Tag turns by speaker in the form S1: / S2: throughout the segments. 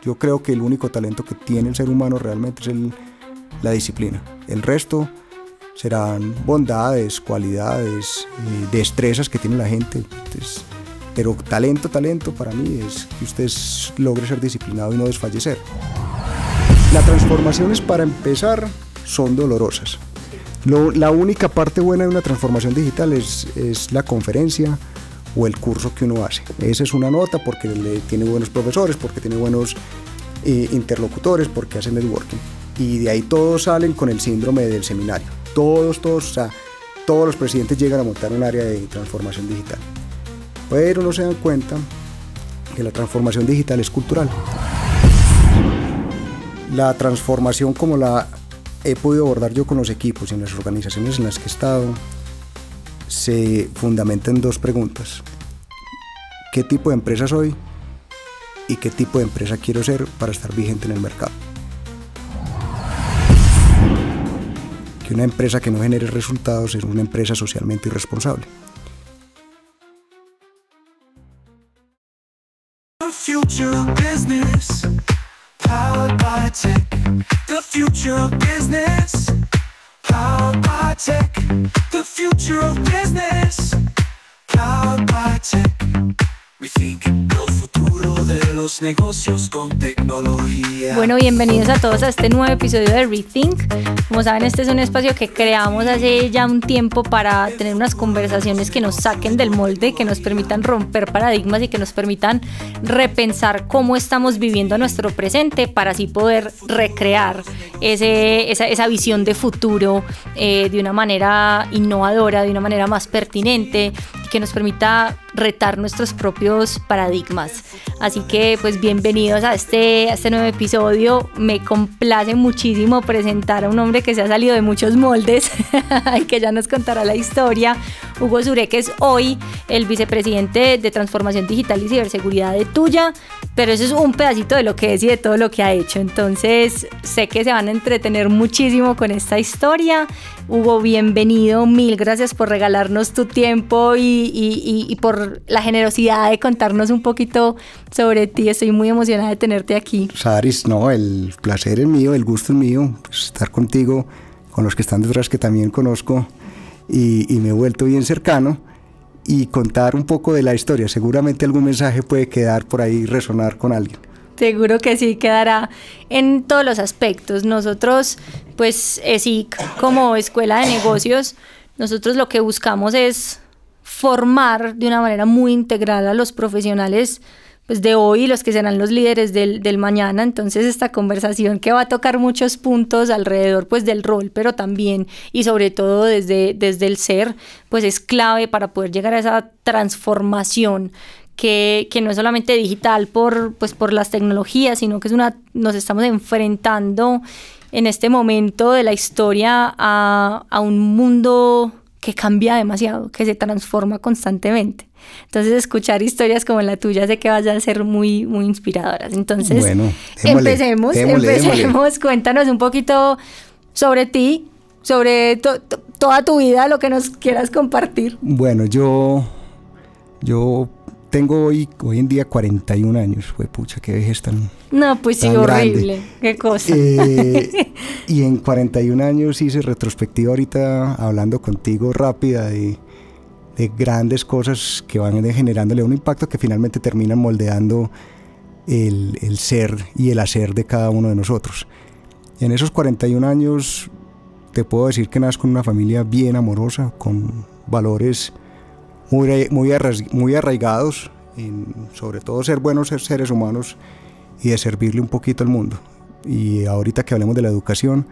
S1: Yo creo que el único talento que tiene el ser humano realmente es la disciplina. El resto serán bondades, cualidades, destrezas que tiene la gente. Entonces, pero talento para mí es que usted logre ser disciplinado y no desfallecer. Las transformaciones, para empezar, son dolorosas. La única parte buena de una transformación digital es la conferencia o el curso que uno hace. Esa es una nota porque tiene buenos profesores, porque tiene buenos interlocutores, porque hace networking. Y de ahí todos salen con el síndrome del seminario. Todos, o sea, todos los presidentes llegan a montar un área de transformación digital. Pero no se dan cuenta que la transformación digital es cultural. La transformación, como la he podido abordar yo con los equipos y en las organizaciones en las que he estado, se fundamenta en dos preguntas: ¿qué tipo de empresa soy? ¿Y qué tipo de empresa quiero ser para estar vigente en el mercado? Que una empresa que no genere resultados es una empresa socialmente irresponsable.
S2: The future of business, powered by tech. The future of business, powered by tech. The future of business, powered by tech. We think el futuro de los negocios con tecnología.
S3: Bueno, bienvenidos a todos a este nuevo episodio de Rethink. Como saben, este es un espacio que creamos hace ya un tiempo para tener unas conversaciones que nos saquen del molde, que nos permitan romper paradigmas y que nos permitan repensar cómo estamos viviendo nuestro presente para así poder recrear esa visión de futuro de una manera innovadora, de una manera más pertinente, que nos permita retar nuestros propios paradigmas. Así que pues bienvenidos a este nuevo episodio. Me complace muchísimo presentar a un hombre que se ha salido de muchos moldes y que ya nos contará la historia. Hugo Sureck es hoy el vicepresidente de Transformación Digital y Ciberseguridad de Tuya, pero eso es un pedacito de lo que es y de todo lo que ha hecho. Entonces sé que se van a entretener muchísimo con esta historia. Hugo, bienvenido, mil gracias por regalarnos tu tiempo y por la generosidad de contarnos un poquito sobre ti. Estoy muy emocionada de tenerte aquí.
S1: Saris, no, el placer es mío, el gusto es mío, pues, estar contigo, con los que están detrás que también conozco y me he vuelto bien cercano, y contar un poco de la historia. Seguramente algún mensaje puede quedar por ahí, resonar con alguien.
S3: Seguro que sí, quedará en todos los aspectos. Nosotros, pues ESIC, como escuela de negocios, nosotros lo que buscamos es formar de una manera muy integral a los profesionales pues de hoy, los que serán los líderes del mañana. Entonces esta conversación que va a tocar muchos puntos alrededor pues del rol, pero también y sobre todo desde el ser, pues es clave para poder llegar a esa transformación que no es solamente digital por las tecnologías, sino que nos estamos enfrentando en este momento de la historia a un mundo que cambia demasiado, que se transforma constantemente. Entonces escuchar historias como la tuya sé que vayan a ser muy, muy inspiradoras. Entonces
S1: bueno,
S3: empecemos. Cuéntanos un poquito sobre ti, sobre toda tu vida, lo que nos quieras compartir.
S1: Bueno, yo tengo hoy en día 41 años. Fue pucha, qué vejez tan
S3: No, pues sí, horrible, grande. Qué cosa.
S1: Y en 41 años hice retrospectiva ahorita, hablando contigo rápida de grandes cosas que van generándole un impacto que finalmente terminan moldeando el ser y el hacer de cada uno de nosotros. En esos 41 años te puedo decir que nazco en una familia bien amorosa, con valores muy arraigados, sobre todo ser buenos seres humanos y de servirle un poquito al mundo. Y ahorita que hablemos de la educación,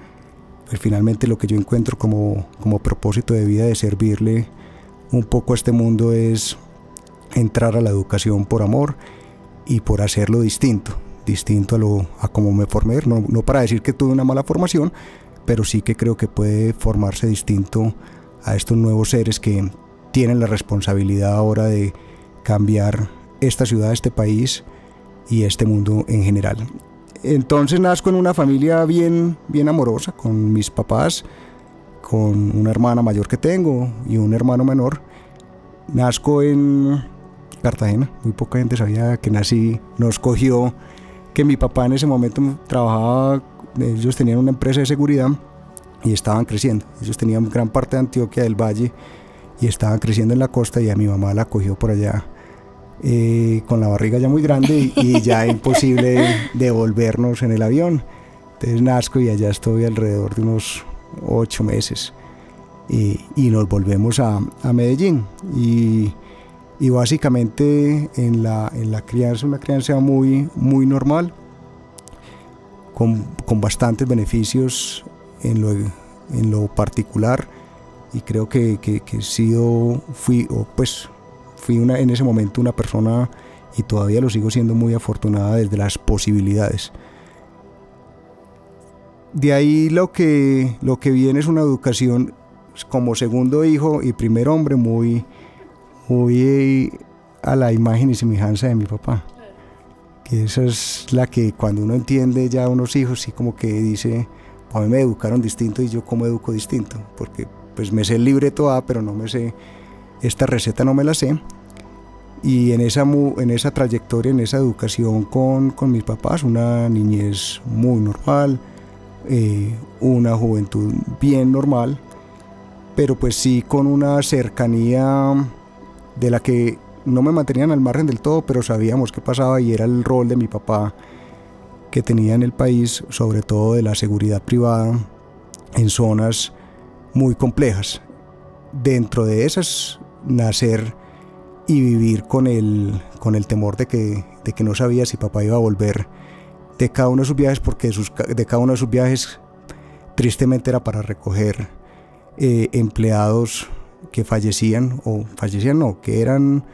S1: pues finalmente lo que yo encuentro como propósito de vida de servirle un poco a este mundo es entrar a la educación por amor y por hacerlo distinto a como me formé, no para decir que tuve una mala formación, pero sí que creo que puede formarse distinto a estos nuevos seres que tienen la responsabilidad ahora de cambiar esta ciudad, este país y este mundo en general. Entonces nazco en una familia bien amorosa, con mis papás, con una hermana mayor que tengo y un hermano menor. Nazco en Cartagena, muy poca gente sabía que nací, nos cogió que mi papá en ese momento trabajaba, ellos tenían una empresa de seguridad y estaban creciendo. Ellos tenían gran parte de Antioquia del Valle y estaban creciendo en la costa, y a mi mamá la cogió por allá con la barriga ya muy grande y ya imposible devolvernos en el avión. Entonces nazco y allá estoy alrededor de unos 8 meses y nos volvemos a Medellín y básicamente en la crianza, una crianza muy normal, con bastantes beneficios en lo particular, y creo que fui en ese momento una persona, y todavía lo sigo siendo, muy afortunada desde las posibilidades. De ahí lo que viene es una educación como segundo hijo y primer hombre muy a la imagen y semejanza de mi papá, que esa es la que cuando uno entiende ya unos hijos, sí, como que dice, a mí me educaron distinto y yo cómo educo distinto, porque pues me sé el libreto A, pero no me sé, esta receta no me la sé. Y en esa trayectoria, en esa educación con mis papás, una niñez muy normal, una juventud bien normal, pero pues sí con una cercanía de la que no me mantenían al margen del todo, pero sabíamos qué pasaba, y era el rol de mi papá que tenía en el país, sobre todo de la seguridad privada en zonas muy complejas. Dentro de esas, nacer y vivir con el temor de que no sabía si papá iba a volver de cada uno de sus viajes, porque de cada uno de sus viajes tristemente era para recoger empleados que que eran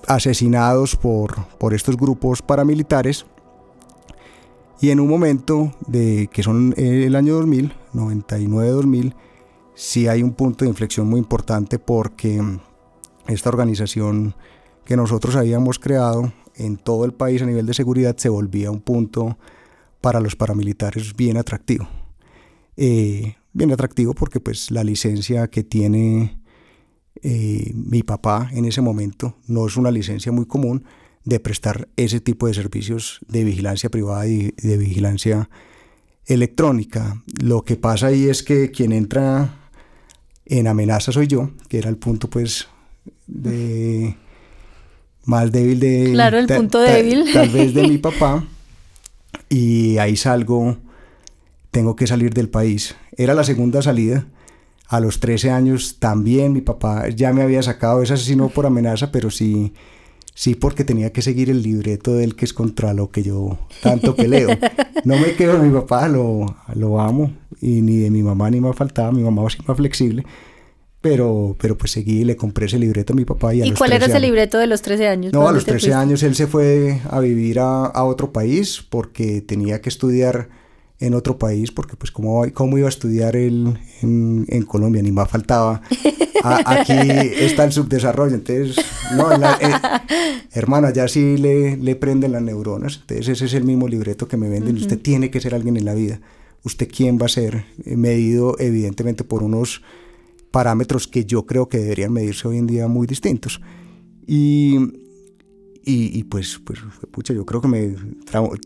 S1: asesinados por estos grupos paramilitares. Y en un momento que son el año 2000, 99-2000, sí hay un punto de inflexión muy importante, porque esta organización que nosotros habíamos creado en todo el país a nivel de seguridad se volvía un punto para los paramilitares bien atractivo. Bien atractivo porque pues la licencia que tiene mi papá en ese momento no es una licencia muy común de prestar ese tipo de servicios de vigilancia privada y de vigilancia electrónica. Lo que pasa ahí es que quien entra en amenaza soy yo, que era el punto pues más débil de...
S3: Claro, el punto débil.
S1: Tal vez de mi papá, y ahí tengo que salir del país. Era la segunda salida. A los 13 años también mi papá ya me había sacado, esa sí no por amenaza, pero sí porque tenía que seguir el libreto de él, que es contra lo que yo tanto peleo. No me quedo de mi papá, lo amo, y ni de mi mamá ni me faltaba. Mi mamá was más flexible, pero pues seguí y le compré ese libreto a mi papá. ¿Y
S3: cuál era ese libreto de los 13 años?
S1: No, a los 13 años él se fue a vivir a otro país, porque tenía que estudiar en otro país, porque pues cómo iba a estudiar él en Colombia, ni más faltaba. Aquí está el subdesarrollo, entonces no, hermano, allá sí le prenden las neuronas. Entonces ese es el mismo libreto que me venden. Usted tiene que ser alguien en la vida. ¿Usted quién va a ser? Medido evidentemente por unos parámetros que yo creo que deberían medirse hoy en día muy distintos. Y pues pucha, yo creo que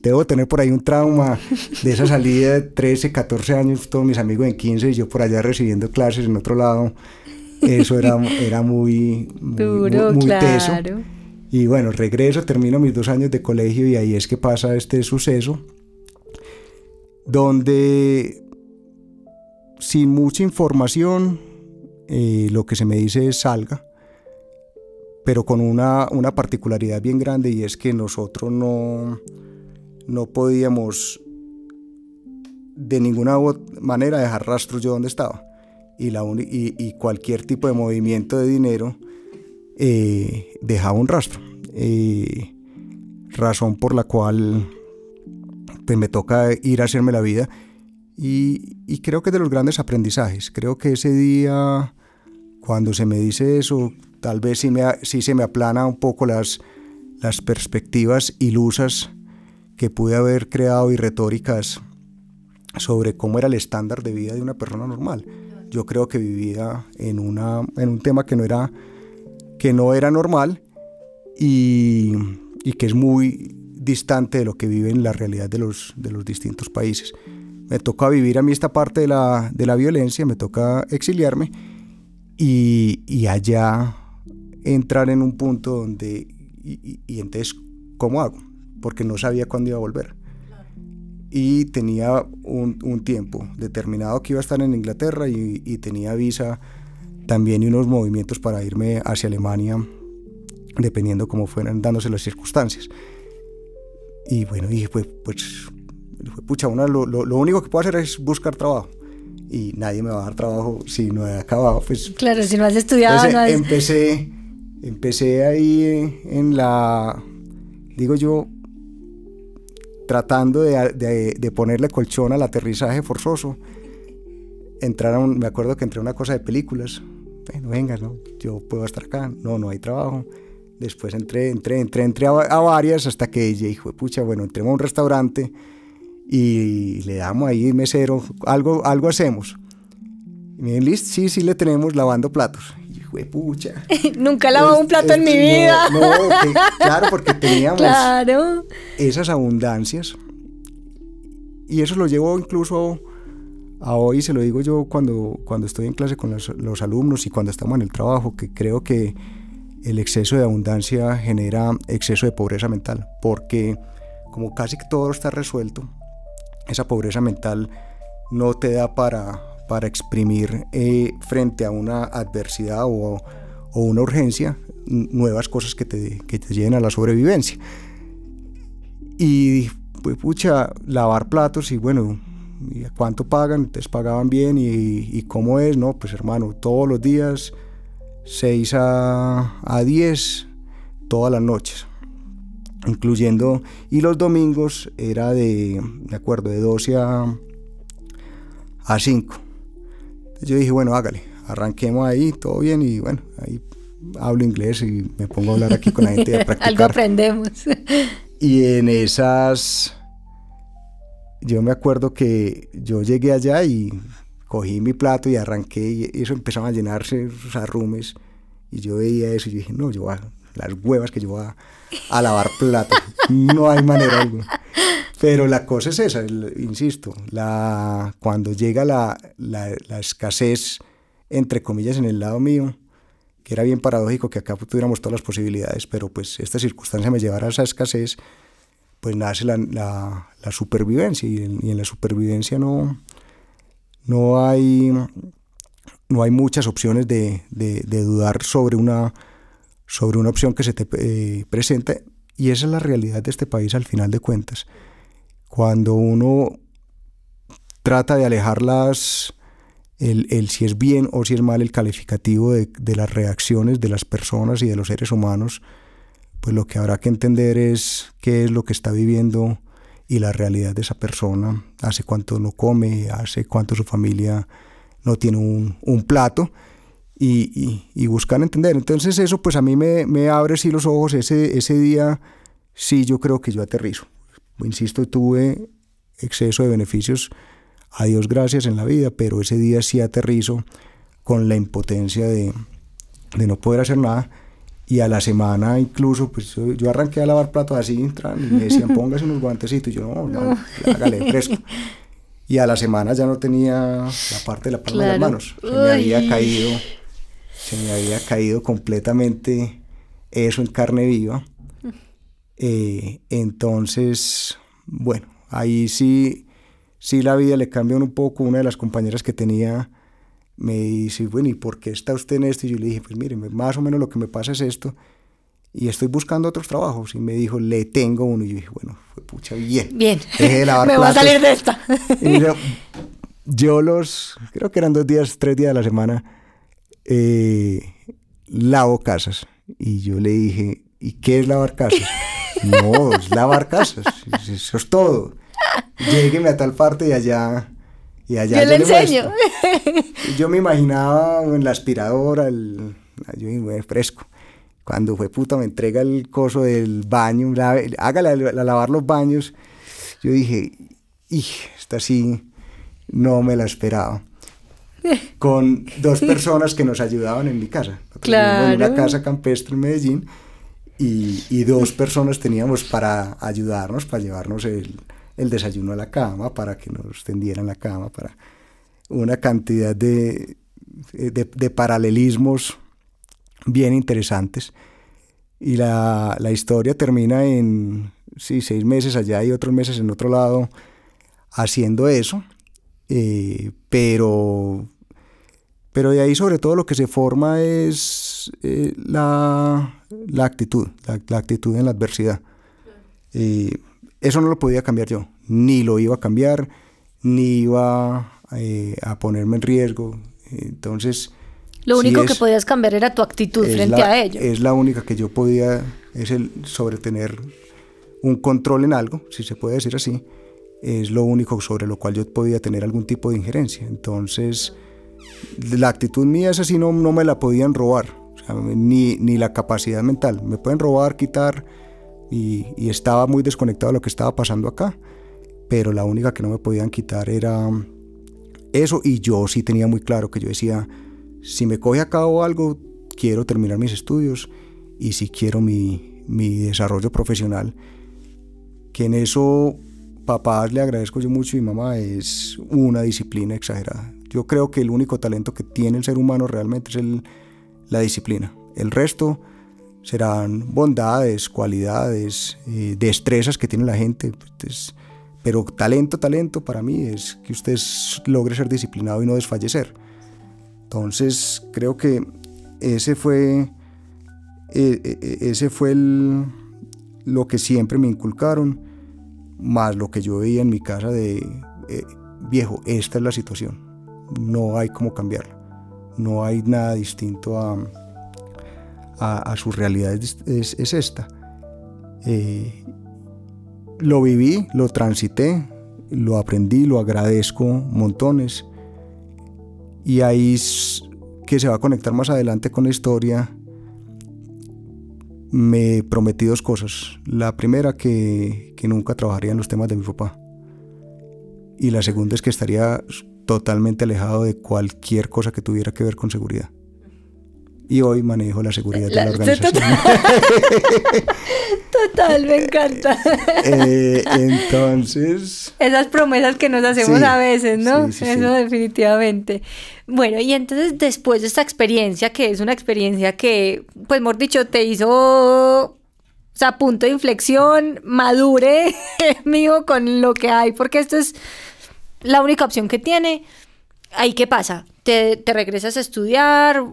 S1: debo tener por ahí un trauma de esa salida de 13, 14 años, todos mis amigos en 15 y yo por allá recibiendo clases en otro lado. Eso era muy
S3: duro,
S1: muy
S3: claro.
S1: teso. Y bueno, regreso, termino mis 2 años de colegio, y ahí es que pasa este suceso donde, sin mucha información, lo que se me dice es salga, pero con una particularidad bien grande, y es que nosotros no podíamos de ninguna manera dejar rastros yo donde estaba, y cualquier tipo de movimiento de dinero dejaba un rastro, razón por la cual pues me toca ir a hacerme la vida, y creo que es de los grandes aprendizajes. Creo que ese día, cuando se me dice eso, tal vez sí se me aplana un poco las perspectivas ilusas que pude haber creado, y retóricas sobre cómo era el estándar de vida de una persona normal. Yo creo que vivía en un tema que no era normal, y y que es muy distante de lo que vive en la realidad de los distintos países. Me toca vivir a mí esta parte de la violencia, me toca exiliarme y allá entrar en un punto donde, y entonces, ¿cómo hago? Porque no sabía cuándo iba a volver. Y tenía un tiempo determinado que iba a estar en Inglaterra y tenía visa también y unos movimientos para irme hacia Alemania, dependiendo cómo fueran dándose las circunstancias. Y bueno, dije, pues pucha, lo único que puedo hacer es buscar trabajo. Y nadie me va a dar trabajo si no he acabado. Pues,
S3: claro, si no has estudiado.
S1: Entonces, empecé ahí en digo yo, tratando de ponerle colchón al aterrizaje forzoso. Me acuerdo que entré a una cosa de películas. Bueno, venga, ¿no? Yo puedo estar acá. No hay trabajo. Después entré a varias hasta que dije, pucha, bueno, entremos a un restaurante y le damos ahí mesero, algo hacemos. Y me dicen, listo, sí le tenemos lavando platos. Y dije, pucha.
S3: Nunca he lavado un plato en mi vida.
S1: Claro, porque teníamos esas abundancias. Y eso lo llevo incluso a hoy, se lo digo yo cuando estoy en clase con los alumnos y cuando estamos en el trabajo, que creo que el exceso de abundancia genera exceso de pobreza mental, porque como casi todo está resuelto, esa pobreza mental no te da para exprimir frente a una adversidad o una urgencia nuevas cosas que te lleven a la sobrevivencia. Y pues pucha, lavar platos y bueno, ¿y a cuánto pagan? Entonces pagaban bien y ¿cómo es? No, pues hermano, todos los días 6 a 10 todas las noches, incluyendo, y los domingos era de 12 a 5. Entonces yo dije, bueno, hágale, arranquemos ahí, todo bien, y bueno, ahí hablo inglés y me pongo a hablar aquí con la gente a practicar.
S3: Algo aprendemos.
S1: Y en esas, yo me acuerdo que yo llegué allá y cogí mi plato y arranqué, y eso empezaba a llenarse esos arrumes, y yo veía eso y yo dije, no, las huevas que yo voy a lavar platos, no hay manera alguna. Pero la cosa es esa, insisto, cuando llega la escasez, entre comillas, en el lado mío, que era bien paradójico que acá tuviéramos todas las posibilidades, pero pues esta circunstancia me llevara a esa escasez, pues nace la supervivencia, y en la supervivencia no hay muchas opciones de dudar sobre una opción que se te presenta, y esa es la realidad de este país al final de cuentas. Cuando uno trata de alejar el si es bien o si es mal el calificativo de las reacciones de las personas y de los seres humanos, pues lo que habrá que entender es qué es lo que está viviendo y la realidad de esa persona, hace cuánto no come, hace cuánto su familia no tiene un plato, y buscar entender. Entonces eso pues a mí me abre sí los ojos. Ese día sí yo creo que yo aterrizo. Insisto, tuve exceso de beneficios, a Dios gracias, en la vida, pero ese día sí aterrizo con la impotencia de no poder hacer nada. Y a la semana incluso, pues yo arranqué a lavar platos así, y me decían, póngase unos guantecitos, y yo no, hágale, fresco. Y a la semana ya no tenía la parte de la palma de las manos, se me había caído completamente eso en carne viva. Entonces, bueno, ahí sí la vida le cambia un poco. Una de las compañeras que tenía me dice, bueno, ¿y por qué está usted en esto? Y yo le dije, pues mire, más o menos lo que me pasa es esto, y estoy buscando otros trabajos. Y me dijo, le tengo uno. Y yo dije, bueno, fue pucha, bien. Deje de lavar
S3: platos. Me voy a salir de esta.
S1: Y yo creo que eran 3 días de la semana, lavo casas. Y yo le dije, ¿y qué es lavar casas? No, es lavar casas, eso es todo. Llégueme a tal parte y allá yo le enseño. Yo me imaginaba en la aspiradora, yo dije, fresco. Cuando fue puta me entrega el coso del baño, hágale a lavar los baños, yo dije, esta sí no me la esperaba. Con 2 personas que nos ayudaban en mi casa.
S3: Claro.
S1: En una casa campestre en Medellín, y 2 personas teníamos para ayudarnos, para llevarnos el desayuno a la cama, para que nos tendieran la cama, para una cantidad de paralelismos bien interesantes. Y la historia termina en 6 meses allá y otros meses en otro lado haciendo eso, pero de ahí sobre todo lo que se forma es la actitud, la actitud en la adversidad. Eso no lo podía cambiar yo, ni lo iba a cambiar, ni iba a ponerme en riesgo. Entonces,
S3: lo único que podías cambiar era tu actitud frente a ello.
S1: Es la única que yo podía, es el sobre tener un control en algo, si se puede decir así, es lo único sobre lo cual yo podía tener algún tipo de injerencia. Entonces, la actitud mía es así, no me la podían robar, o sea, ni la capacidad mental. Me pueden robar, quitar, y estaba muy desconectado de lo que estaba pasando acá, pero la única que no me podían quitar era eso. Y yo sí tenía muy claro que yo decía, si me coge a cabo algo, quiero terminar mis estudios y si quiero mi desarrollo profesional, que en eso papás le agradezco yo mucho y mamá, es una disciplina exagerada. Yo creo que el único talento que tiene el ser humano realmente es la disciplina. El resto serán bondades, cualidades, destrezas que tiene la gente, pero talento para mí es que usted logre ser disciplinado y no desfallecer. Entonces creo que ese fue lo que siempre me inculcaron, más lo que yo veía en mi casa de viejo, esta es la situación, no hay cómo cambiarla, no hay nada distinto a su realidad, es esta. Lo viví, lo transité, lo aprendí, lo agradezco montones. Y ahí es que se va a conectar más adelante con la historia. Me prometí 2 cosas. La primera, que nunca trabajaría en los temas de mi papá. Y la segunda es que estaría totalmente alejado de cualquier cosa que tuviera que ver con seguridad. Y hoy manejo la seguridad de la organización.
S3: Total, me encanta.
S1: Entonces...
S3: esas promesas que nos hacemos a veces, ¿no?
S1: Sí,
S3: Eso definitivamente. Bueno, y entonces después de esta experiencia, que es una experiencia que, pues, mejor dicho, te hizo, o sea, punto de inflexión, madure, mijo, con lo que hay, porque esto es la única opción que tiene. ¿Ahí qué pasa? ¿Te regresas a estudiar?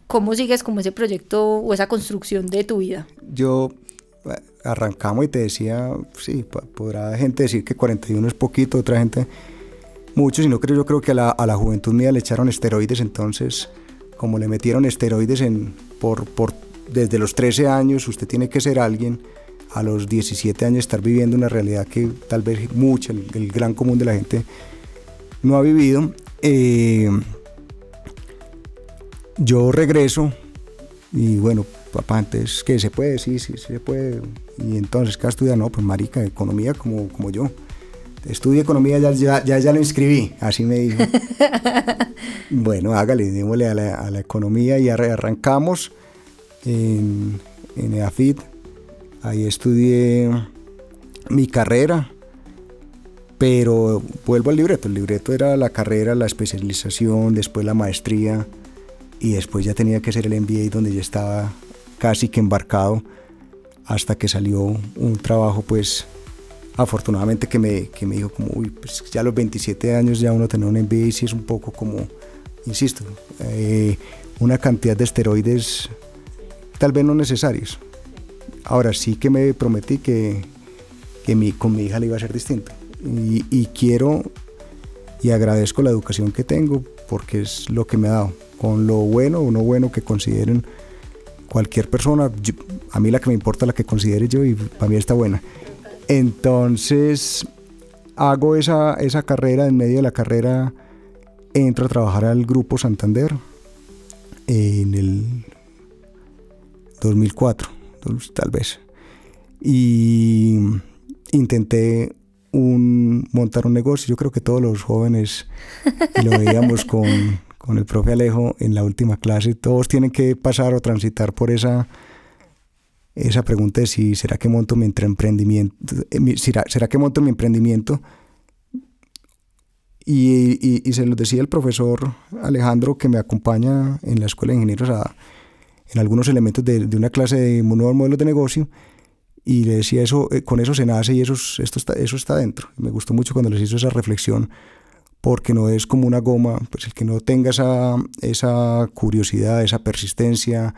S3: ¿Cómo sigues como ese proyecto o esa construcción de tu vida?
S1: Yo arrancamos y te decía, sí, podrá gente decir que 41 es poquito, otra gente mucho, sino que yo creo que a la juventud mía le echaron esteroides. Entonces, como le metieron esteroides desde los 13 años, usted tiene que ser alguien, a los 17 años estar viviendo una realidad que tal vez el gran común de la gente no ha vivido. Yo regreso y bueno, papá, entonces, ¿qué se puede? Sí, se puede. Y entonces, ¿qué estudia? No, pues marica, economía como yo. Estudia economía, ya lo inscribí, así me dijo. Bueno, hágale, démosle a la economía y arrancamos en EAFIT. Ahí estudié mi carrera, pero vuelvo al libreto. El libreto era la carrera, la especialización, después la maestría. Y después ya tenía que hacer el MBA, donde ya estaba casi que embarcado, hasta que salió un trabajo, pues afortunadamente que me dijo como, uy, pues ya a los 27 años ya uno tener un MBA sí es un poco como, insisto, una cantidad de esteroides tal vez no necesarios. Ahora sí que me prometí que con mi hija le iba a ser distinto. Y quiero y agradezco la educación que tengo, porque es lo que me ha dado. Con lo bueno o no bueno que consideren cualquier persona, a mí la que me importa la que considere yo, y para mí está buena. Entonces hago esa carrera. En medio de la carrera entro a trabajar al Grupo Santander en el 2004, tal vez, y intenté montar un negocio. Yo creo que todos los jóvenes, y lo veíamos con el profe Alejo en la última clase, todos tienen que pasar o transitar por esa esa pregunta de si será que monto mi emprendimiento, será que monto mi emprendimiento. Y se lo decía el profesor Alejandro, que me acompaña en la Escuela de Ingenieros en algunos elementos de una clase de nuevos modelos de negocio, y le decía eso, con eso se nace y eso está dentro. Me gustó mucho cuando les hizo esa reflexión, porque no es como una goma, pues el que no tenga esa curiosidad, esa persistencia,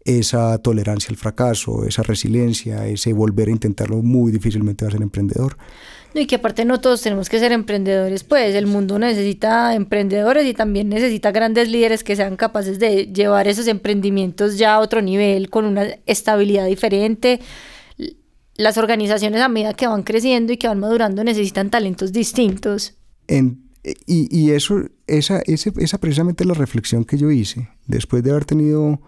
S1: esa tolerancia al fracaso, esa resiliencia, ese volver a intentarlo, muy difícilmente va a ser emprendedor.
S3: No, y que aparte no todos tenemos que ser emprendedores, pues el mundo necesita emprendedores y también necesita grandes líderes que sean capaces de llevar esos emprendimientos ya a otro nivel, con una estabilidad diferente. Las organizaciones, a medida que van creciendo y que van madurando, necesitan talentos distintos.
S1: Esa precisamente es la reflexión que yo hice después de haber tenido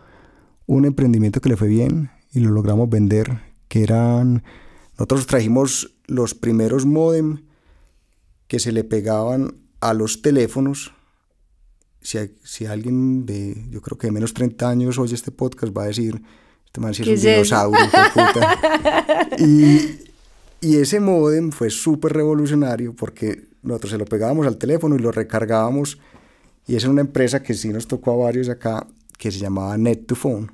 S1: un emprendimiento que le fue bien y lo logramos vender, que eran... Nosotros trajimos los primeros módem que se le pegaban a los teléfonos. Si alguien yo creo que de menos 30 años oye este podcast, va a decir, este man sí es un dinosaurio, puta. Y ese módem fue súper revolucionario, porque nosotros se lo pegábamos al teléfono y lo recargábamos, y esa es una empresa que sí nos tocó a varios acá, que se llamaba Net2Phone.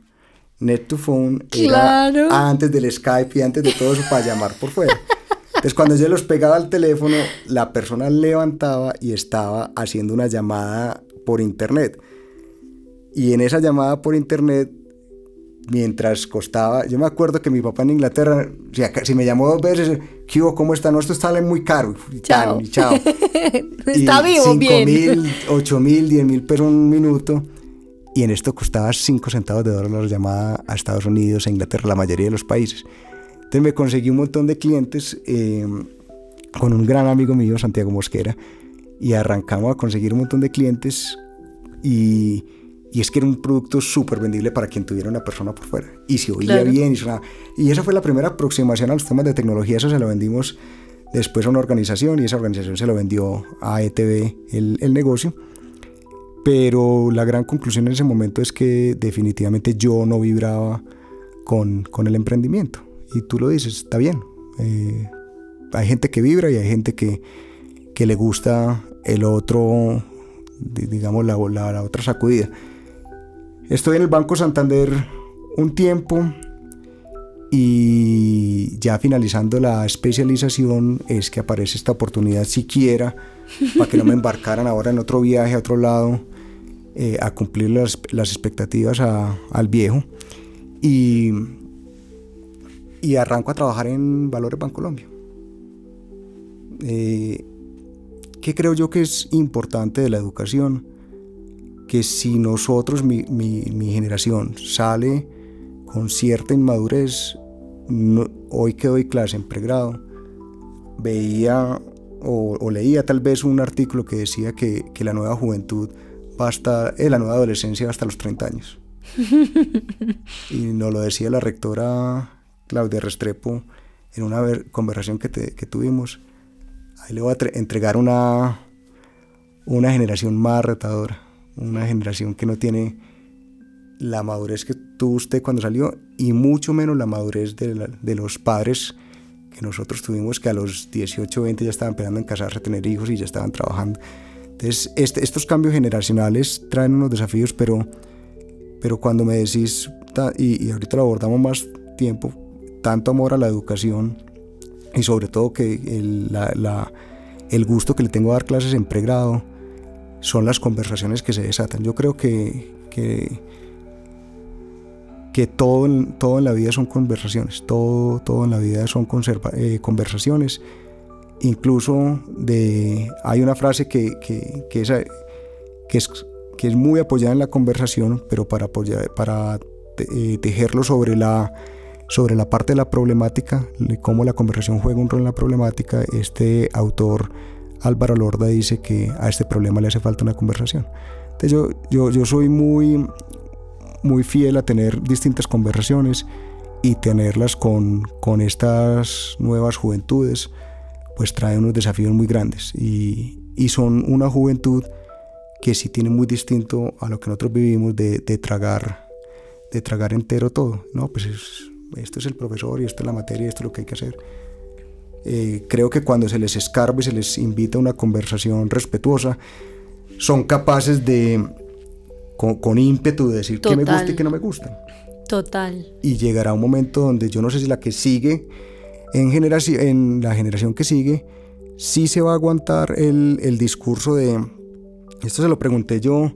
S1: Net2Phone
S3: claro.
S1: Era antes del Skype y antes de todo eso, para llamar por fuera. Entonces, cuando yo los pegaba al teléfono, la persona levantaba y estaba haciendo una llamada por internet. Y en esa llamada por internet, mientras costaba... Yo me acuerdo que mi papá en Inglaterra, si me llamó 2 veces, ¿qué hubo? ¿Cómo está? No, esto sale muy caro.
S3: Chao.
S1: Chao.
S3: Está vivo, bien.
S1: 5.000, 8.000, 10.000 pesos un minuto. Y en esto costaba 5 centavos de dólar la llamada a Estados Unidos, a Inglaterra, la mayoría de los países. Entonces me conseguí un montón de clientes con un gran amigo mío, Santiago Mosquera, y arrancamos a conseguir un montón de clientes, y es que era un producto súper vendible para quien tuviera una persona por fuera. Y se oía claro. bien, y esa fue la primera aproximación a los temas de tecnología. Eso se lo vendimos después a una organización, y esa organización se lo vendió a ETV el negocio. Pero la gran conclusión en ese momento es que definitivamente yo no vibraba con el emprendimiento. Y tú lo dices, está bien. Hay gente que vibra y hay gente que le gusta el otro, digamos, la otra sacudida. Estoy en el Banco Santander un tiempo, y ya finalizando la especialización es que aparece esta oportunidad siquiera para que no me embarcaran ahora en otro viaje a otro lado, a cumplir las expectativas al viejo, y arranco a trabajar en Valores Bancolombia. ¿Qué creo yo que es importante de la educación? Que si nosotros, mi generación, sale con cierta inmadurez, hoy que doy clase en pregrado, veía o leía tal vez un artículo que decía que la nueva juventud la nueva adolescencia va hasta los 30 años. Y nos lo decía la rectora Claudia Restrepo en una conversación que tuvimos. Ahí le voy a entregar una generación más retadora, una generación que no tiene la madurez que tuvo usted cuando salió, y mucho menos la madurez de los padres que nosotros tuvimos, que a los 18, 20 ya estaban empezando a casarse, a tener hijos y ya estaban trabajando. Entonces, estos cambios generacionales traen unos desafíos, pero cuando me decís, y ahorita lo abordamos más tiempo, tanto amor a la educación, y sobre todo que el gusto que le tengo a dar clases en pregrado, son las conversaciones que se desatan. Yo creo que todo en la vida son conversaciones, todo en la vida son conversaciones. Incluso hay una frase que es muy apoyada en la conversación, pero para tejerlo sobre la parte de la problemática, de cómo la conversación juega un rol en la problemática, este autor Álvaro Lorda dice que a este problema le hace falta una conversación. Entonces yo soy muy fiel a tener distintas conversaciones, y tenerlas con estas nuevas juventudes pues trae unos desafíos muy grandes, y son una juventud que sí tiene muy distinto a lo que nosotros vivimos de tragar entero todo, ¿no? Pues esto es el profesor y esto es la materia y esto es lo que hay que hacer. Creo que cuando se les escarba y se les invita a una conversación respetuosa, son capaces de, con ímpetu, de decir qué me gusta y qué no me gusta.
S3: Total.
S1: Y llegará un momento donde yo no sé si la que sigue, en la generación que sigue, sí se va a aguantar el discurso de... Esto se lo pregunté yo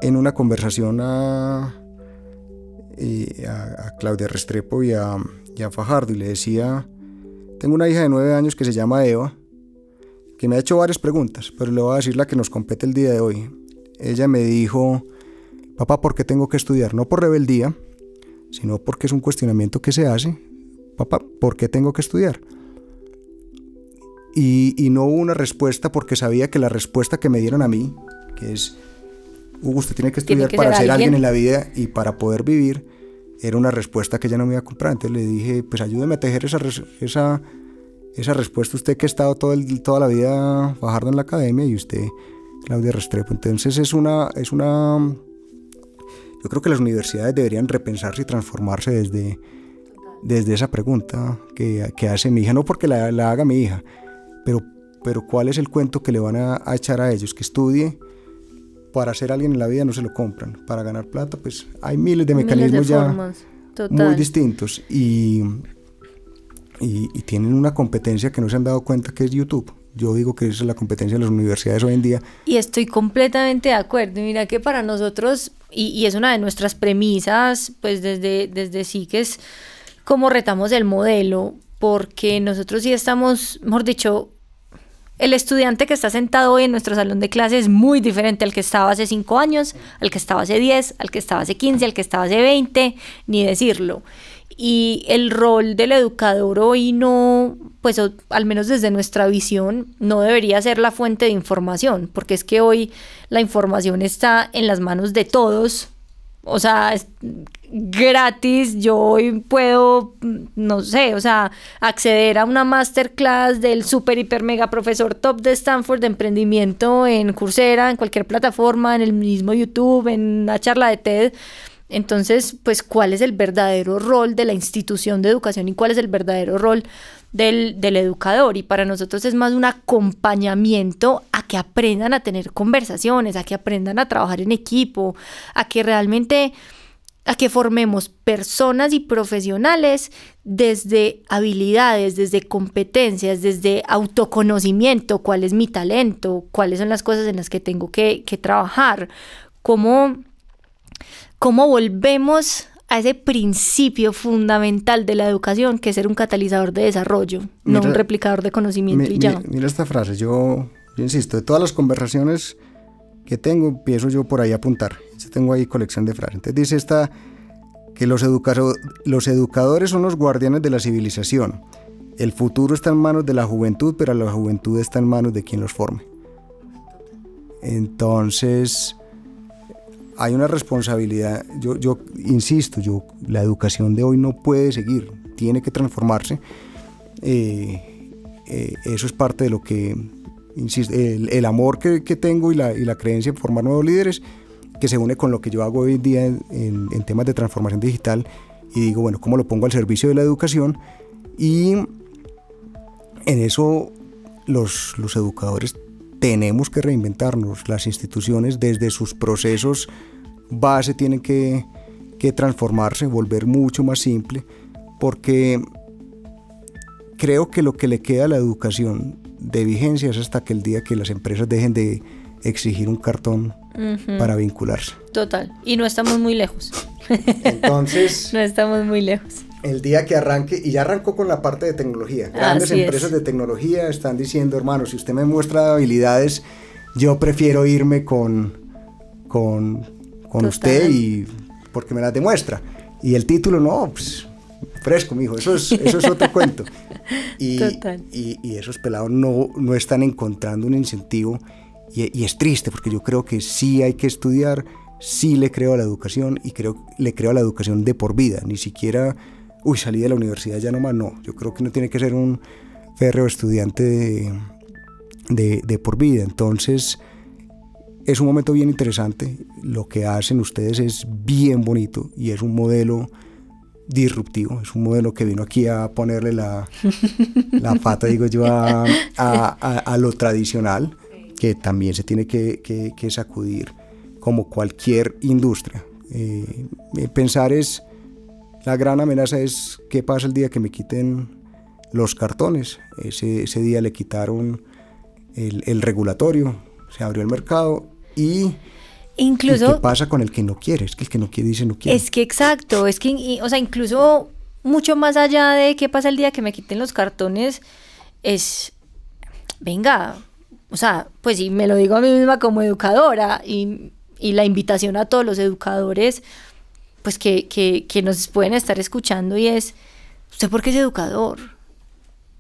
S1: en una conversación a Claudia Restrepo y a Fajardo, y le decía, tengo una hija de 9 años que se llama Eva, que me ha hecho varias preguntas, pero le voy a decir la que nos compete el día de hoy. Ella me dijo, papá, ¿por qué tengo que estudiar? No por rebeldía, sino porque es un cuestionamiento que se hace. Papá, ¿por qué tengo que estudiar? Y no hubo una respuesta, porque sabía que la respuesta que me dieron a mí, que es, Hugo, usted tiene que estudiar para ser alguien en la vida y para poder vivir, era una respuesta que ella no me iba a comprar. Entonces le dije, pues ayúdeme a tejer esa respuesta, usted que ha estado toda la vida Fajardo en la academia y usted, Claudia Restrepo. Entonces yo creo que las universidades deberían repensarse y transformarse desde esa pregunta que hace mi hija, no porque la haga mi hija, pero ¿cuál es el cuento que le van a echar a ellos? Que estudie para ser alguien en la vida, no se lo compran. Para ganar plata, pues hay miles de mecanismos ya muy distintos y tienen una competencia que no se han dado cuenta, que es YouTube. Yo digo que esa es la competencia de las universidades hoy en día.
S3: Y estoy completamente de acuerdo. Mira que para nosotros, y es una de nuestras premisas, pues desde sí, que es cómo retamos el modelo, porque nosotros sí estamos, mejor dicho, el estudiante que está sentado hoy en nuestro salón de clases es muy diferente al que estaba hace 5 años, al que estaba hace 10, al que estaba hace 15, al que estaba hace 20, ni decirlo. Y el rol del educador hoy no, pues al menos desde nuestra visión, no debería ser la fuente de información, porque es que hoy la información está en las manos de todos. O sea, es gratis. Yo hoy puedo, no sé, o sea, acceder a una masterclass del super hiper mega profesor top de Stanford de emprendimiento en Coursera, en cualquier plataforma, en el mismo YouTube, en una charla de TED. Entonces, pues, ¿cuál es el verdadero rol de la institución de educación y cuál es el verdadero rol del educador? Y para nosotros es más un acompañamiento a que aprendan a tener conversaciones, a que aprendan a trabajar en equipo, a que realmente, a que formemos personas y profesionales desde habilidades, desde competencias, desde autoconocimiento, cuál es mi talento, cuáles son las cosas en las que tengo que trabajar, ¿Cómo volvemos a ese principio fundamental de la educación, que es ser un catalizador de desarrollo, no un replicador de conocimiento y ya?
S1: Mira esta frase, yo insisto, de todas las conversaciones que tengo, empiezo yo por ahí a apuntar. Yo tengo ahí colección de frases. Entonces dice esta, que los educadores son los guardianes de la civilización. El futuro está en manos de la juventud, pero la juventud está en manos de quien los forme. Entonces hay una responsabilidad. Yo insisto, la educación de hoy no puede seguir, tiene que transformarse. Eso es parte de lo que, insisto, el amor que tengo y la creencia en formar nuevos líderes, que se une con lo que yo hago hoy en día en temas de transformación digital, y digo, bueno, ¿cómo lo pongo al servicio de la educación? Y en eso los educadores tenemos que reinventarnos. Las instituciones desde sus procesos base tienen que transformarse, volver mucho más simple, porque creo que lo que le queda a la educación de vigencia es hasta que el día que las empresas dejen de exigir un cartón para vincularse.
S3: Total, y no estamos muy lejos.
S1: Entonces,
S3: no estamos muy lejos.
S1: El día que arranque, y ya arrancó con la parte de tecnología, grandes empresas de tecnología están diciendo, hermano, si usted me muestra habilidades, yo prefiero irme con usted, y porque me las demuestra. Y el título, no, pues fresco, mijo, eso es otro cuento. Y esos pelados no están encontrando un incentivo, y es triste, porque yo creo que sí hay que estudiar, sí le creo a la educación, y le creo a la educación de por vida, ni siquiera salí de la universidad ya nomás, no. Yo creo que uno tiene que ser un férreo estudiante de por vida. Entonces es un momento bien interesante. Lo que hacen ustedes es bien bonito y es un modelo disruptivo, es un modelo que vino aquí a ponerle la pata, digo yo, a lo tradicional, que también se tiene que sacudir como cualquier industria. Pensar es, la gran amenaza es qué pasa el día que me quiten los cartones. Ese día le quitaron el regulatorio, se abrió el mercado y...
S3: Incluso,
S1: ¿y qué pasa con el que no quiere? Es que el que no quiere dice no quiere.
S3: Es que exacto, es que, o sea, incluso mucho más allá de qué pasa el día que me quiten los cartones, es, venga, o sea, pues sí, me lo digo a mí misma como educadora y la invitación a todos los educadores, pues que nos pueden estar escuchando y es, ¿usted por qué es educador?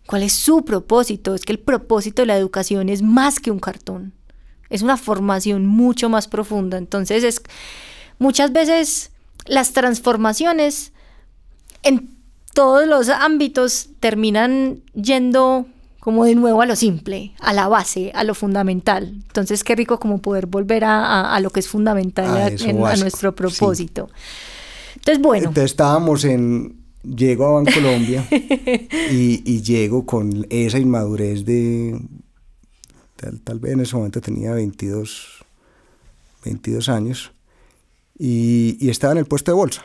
S3: ¿Cuál es su propósito? Es que el propósito de la educación es más que un cartón. Es una formación mucho más profunda. Entonces, muchas veces las transformaciones en todos los ámbitos terminan yendo como de nuevo a lo simple, a la base, a lo fundamental. Entonces, qué rico como poder volver a lo que es fundamental, a nuestro propósito. Sí. Entonces, bueno.
S1: Entonces llego a Bancolombia y llego con esa inmadurez de... Tal vez en ese momento tenía 22 años y estaba en el puesto de bolsa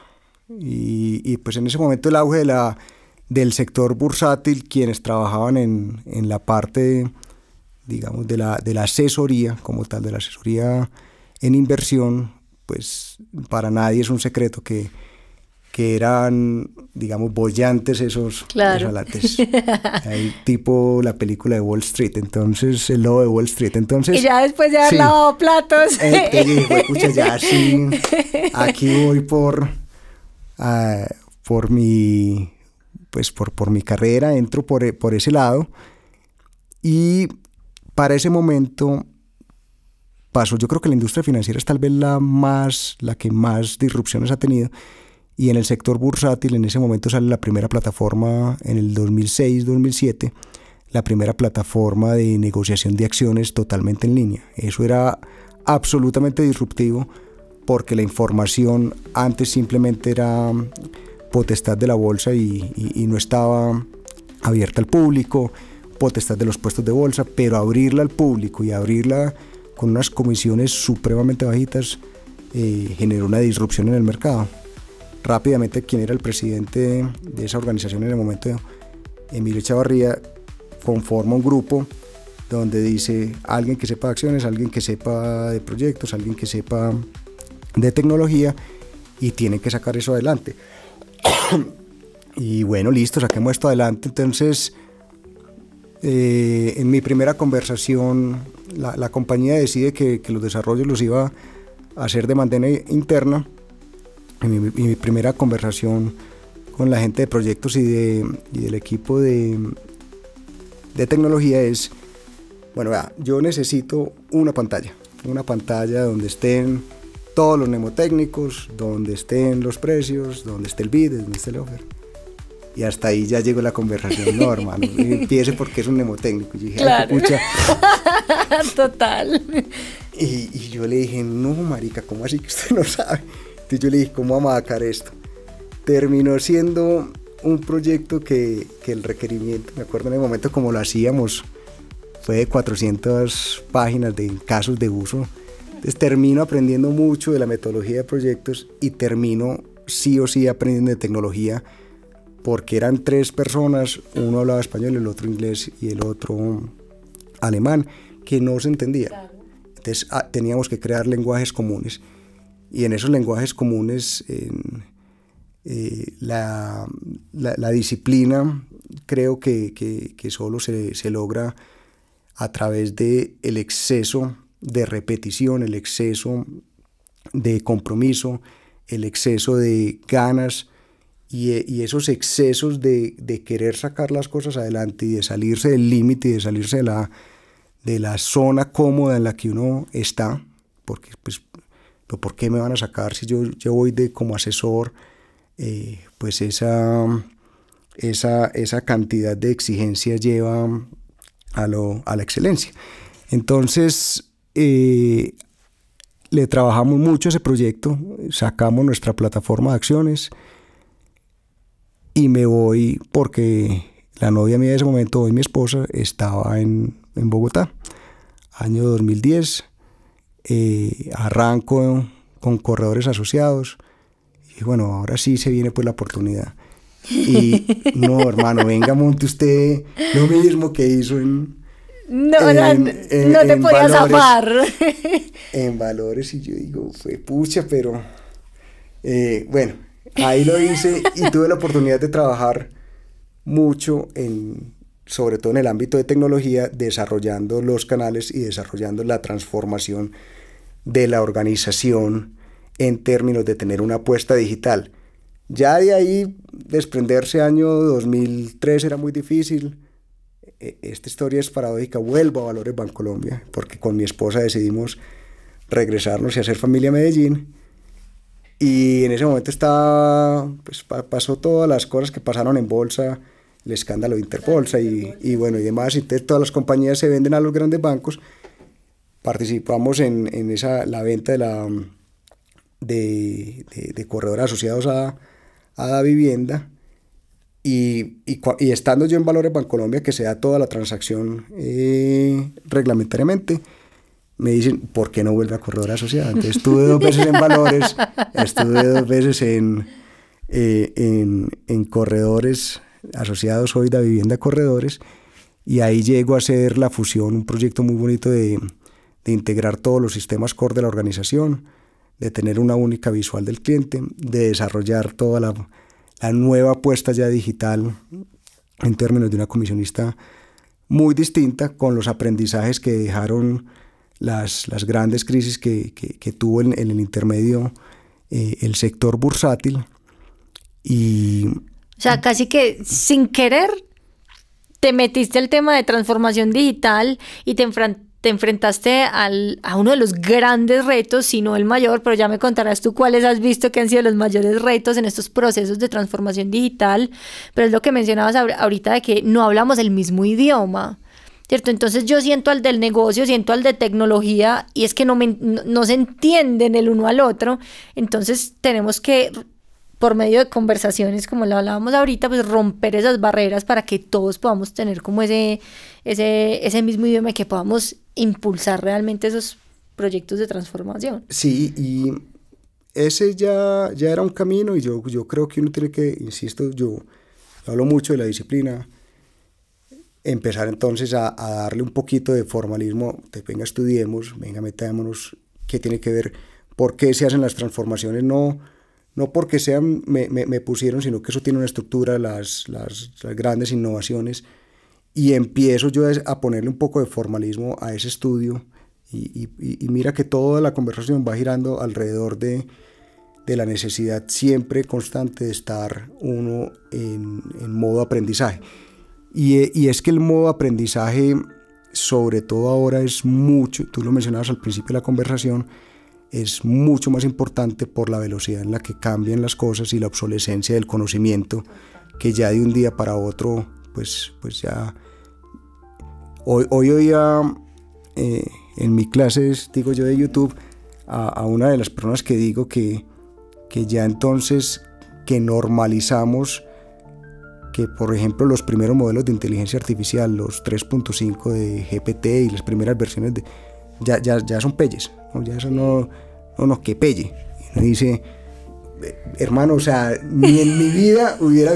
S1: y pues en ese momento el auge del sector bursátil, quienes trabajaban en la parte, digamos, de la asesoría como tal, de la asesoría en inversión, pues para nadie es un secreto que eran, digamos, bollantes esos alates. Ahí, tipo la película de Wall Street, entonces, el lobo de Wall Street. Entonces,
S3: y ya después de haber lavado platos.
S1: Te digo, escucha, ya sí, aquí voy por mi carrera, entro por ese lado. Y para ese momento pasó, yo creo que la industria financiera es tal vez la que más disrupciones ha tenido. Y en el sector bursátil, en ese momento sale la primera plataforma, en el 2006-2007, la primera plataforma de negociación de acciones totalmente en línea. Eso era absolutamente disruptivo porque la información antes simplemente era potestad de la bolsa y no estaba abierta al público, potestad de los puestos de bolsa, pero abrirla al público y abrirla con unas comisiones supremamente bajitas generó una disrupción en el mercado. Rápidamente, quien era el presidente de esa organización en el momento, Emilio Echavarría, conforma un grupo donde dice alguien que sepa de acciones, alguien que sepa de proyectos, alguien que sepa de tecnología y tienen que sacar eso adelante. Y bueno, listo, saquemos esto adelante. Entonces, en mi primera conversación, la compañía decide que los desarrollos los iba a hacer de manera interna. Mi primera conversación con la gente de proyectos y del equipo de tecnología es, bueno, vea, yo necesito una pantalla donde estén todos los mnemotécnicos, donde estén los precios, donde esté el bid, donde esté el offer. Y hasta ahí ya llegó la conversación. No, hermano, empiece porque es un mnemotécnico. Y dije,
S3: claro. Total.
S1: Y yo le dije, no, marica, ¿cómo así que usted no sabe? Entonces yo le dije, ¿cómo vamos a sacar esto? Terminó siendo un proyecto que el requerimiento, me acuerdo en el momento como lo hacíamos, fue de 400 páginas de casos de uso. Entonces termino aprendiendo mucho de la metodología de proyectos y termino sí o sí aprendiendo de tecnología porque eran 3 personas, uno hablaba español, el otro inglés y el otro alemán, que no se entendía. Claro. Entonces teníamos que crear lenguajes comunes. Y en esos lenguajes comunes, la disciplina creo que solo se logra a través del exceso de repetición, el exceso de compromiso, el exceso de ganas y esos excesos de querer sacar las cosas adelante y de salirse del límite y de salirse de la zona cómoda en la que uno está, porque pues ¿por qué me van a sacar si yo voy como asesor? Pues esa cantidad de exigencias lleva a la excelencia. Entonces, le trabajamos mucho a ese proyecto, sacamos nuestra plataforma de acciones y me voy porque la novia mía de ese momento, hoy mi esposa, estaba en Bogotá. Año 2010, arranco con Corredores Asociados y bueno, ahora sí se viene pues la oportunidad. Y no, hermano, venga, monte usted lo mismo que hizo
S3: no te podías zafar.
S1: En Valores, y yo digo, fue pucha, pero bueno, ahí lo hice y tuve la oportunidad de trabajar mucho sobre todo en el ámbito de tecnología, desarrollando los canales y desarrollando la transformación de la organización en términos de tener una apuesta digital. Ya de ahí desprenderse año 2003 era muy difícil. Esta historia es paradójica, vuelvo a Valores Bancolombia, porque con mi esposa decidimos regresarnos y hacer familia a Medellín. Y en ese momento pues, pasó todas las cosas que pasaron en bolsa, el escándalo de Interbolsa y bueno y demás. Entonces todas las compañías se venden a los grandes bancos. Participamos en la venta de Corredores Asociados a Da Vivienda. Y estando yo en Valores Bancolombia, que se da toda la transacción reglamentariamente, me dicen, ¿por qué no vuelve a Corredores Asociados? Entonces estuve 2 veces en Valores, estuve 2 veces en Corredores Asociados, hoy Da Vivienda Corredores, y ahí llego a hacer la fusión, un proyecto muy bonito de integrar todos los sistemas core de la organización, de tener una única visual del cliente, de desarrollar toda la nueva apuesta ya digital en términos de una comisionista muy distinta, con los aprendizajes que dejaron las grandes crisis que tuvo en el intermedio el sector bursátil.
S3: O sea, casi que sin querer te metiste al tema de transformación digital y te enfrentaste a uno de los grandes retos, si no el mayor, pero ya me contarás tú cuáles has visto que han sido los mayores retos en estos procesos de transformación digital. Pero es lo que mencionabas ahorita de que no hablamos el mismo idioma, ¿cierto? Entonces yo siento al del negocio, siento al de tecnología, y es que no se entienden el uno al otro. Entonces tenemos que, por medio de conversaciones como lo hablábamos ahorita, pues romper esas barreras para que todos podamos tener como ese mismo idioma y que podamos impulsar realmente esos proyectos de transformación.
S1: Sí, y ese ya era un camino, y yo creo que uno tiene que, insisto, yo hablo mucho de la disciplina, empezar entonces a darle un poquito de formalismo, venga, estudiemos, venga, metámonos, qué tiene que ver, por qué se hacen las transformaciones, no porque me pusieron, sino que eso tiene una estructura, las grandes innovaciones, y empiezo yo a ponerle un poco de formalismo a ese estudio, y mira que toda la conversación va girando alrededor de la necesidad siempre constante de estar uno en modo aprendizaje. Y es que el modo aprendizaje, sobre todo ahora, es mucho, tú lo mencionabas al principio de la conversación, es mucho más importante por la velocidad en la que cambian las cosas y la obsolescencia del conocimiento, que ya de un día para otro, pues ya... Hoy oía en mi clase, digo yo, de YouTube, a una de las personas que digo que ya entonces que normalizamos que, por ejemplo, los primeros modelos de inteligencia artificial, los 3.5 de GPT y las primeras versiones ya son peyes, ¿no? Ya eso no, que pelle. Y uno dice, hermano, o sea, ni en mi vida hubiera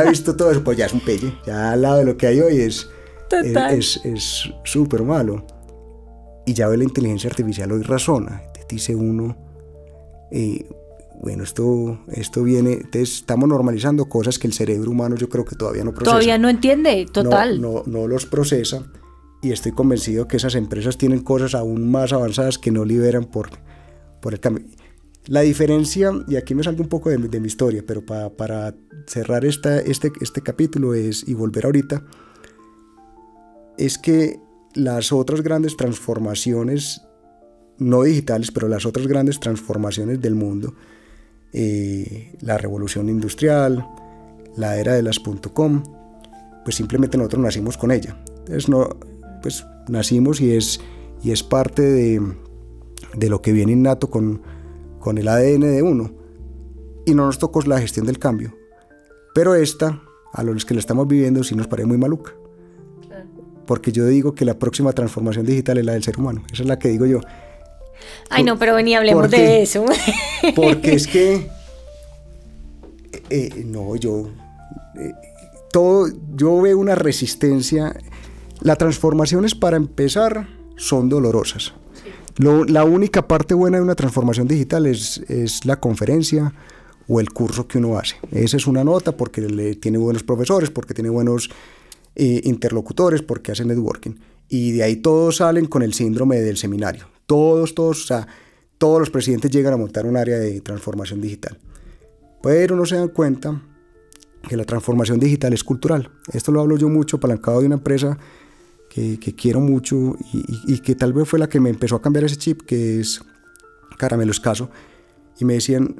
S1: visto todo eso, pues ya es un pelle, ya al lado de lo que hay hoy es súper malo. Y ya ve la inteligencia artificial hoy razona, te dice uno, bueno, esto viene, entonces estamos normalizando cosas que el cerebro humano yo creo que todavía no procesa.
S3: Todavía no entiende, total.
S1: No los procesa, y estoy convencido que esas empresas tienen cosas aún más avanzadas que no liberan por el cambio. La diferencia, y aquí me salgo un poco de mi historia, pero para cerrar este capítulo y volver ahorita, es que las otras grandes transformaciones, no digitales, pero las otras grandes transformaciones del mundo, la revolución industrial, la era de las .com, pues simplemente nosotros nacimos con ella. Entonces pues nacimos y es parte de lo que viene innato con el ADN de uno, y no nos tocó la gestión del cambio. Pero esta, a los que la estamos viviendo, sí nos parece muy maluca. Porque yo digo que la próxima transformación digital es la del ser humano. Esa es la que digo yo.
S3: Ay, no, pero vení, hablemos de eso.
S1: Porque es que... yo veo una resistencia. Las transformaciones, para empezar, son dolorosas. La única parte buena de una transformación digital es la conferencia o el curso que uno hace. Esa es una nota porque tiene buenos profesores, porque tiene buenos interlocutores, porque hace networking. Y de ahí todos salen con el síndrome del seminario. Todos, o sea, todos los presidentes llegan a montar un área de transformación digital. Pero no se dan cuenta que la transformación digital es cultural. Esto lo hablo yo mucho, apalancado de una empresa que quiero mucho y que tal vez fue la que me empezó a cambiar ese chip, que es Caramelo Escaso. Y me decían,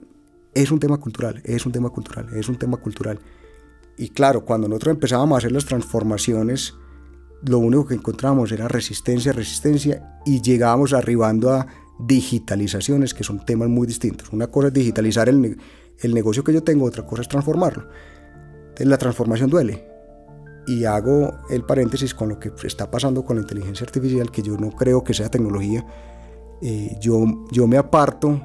S1: es un tema cultural, es un tema cultural, es un tema cultural. Y claro, cuando nosotros empezábamos a hacer las transformaciones, lo único que encontrábamos era resistencia, y llegábamos arribando a digitalizaciones, que son temas muy distintos. Una cosa es digitalizar el negocio que yo tengo, otra cosa es transformarlo. Entonces la transformación duele. Y hago el paréntesis con lo que está pasando con la inteligencia artificial, que yo no creo que sea tecnología. Yo me aparto,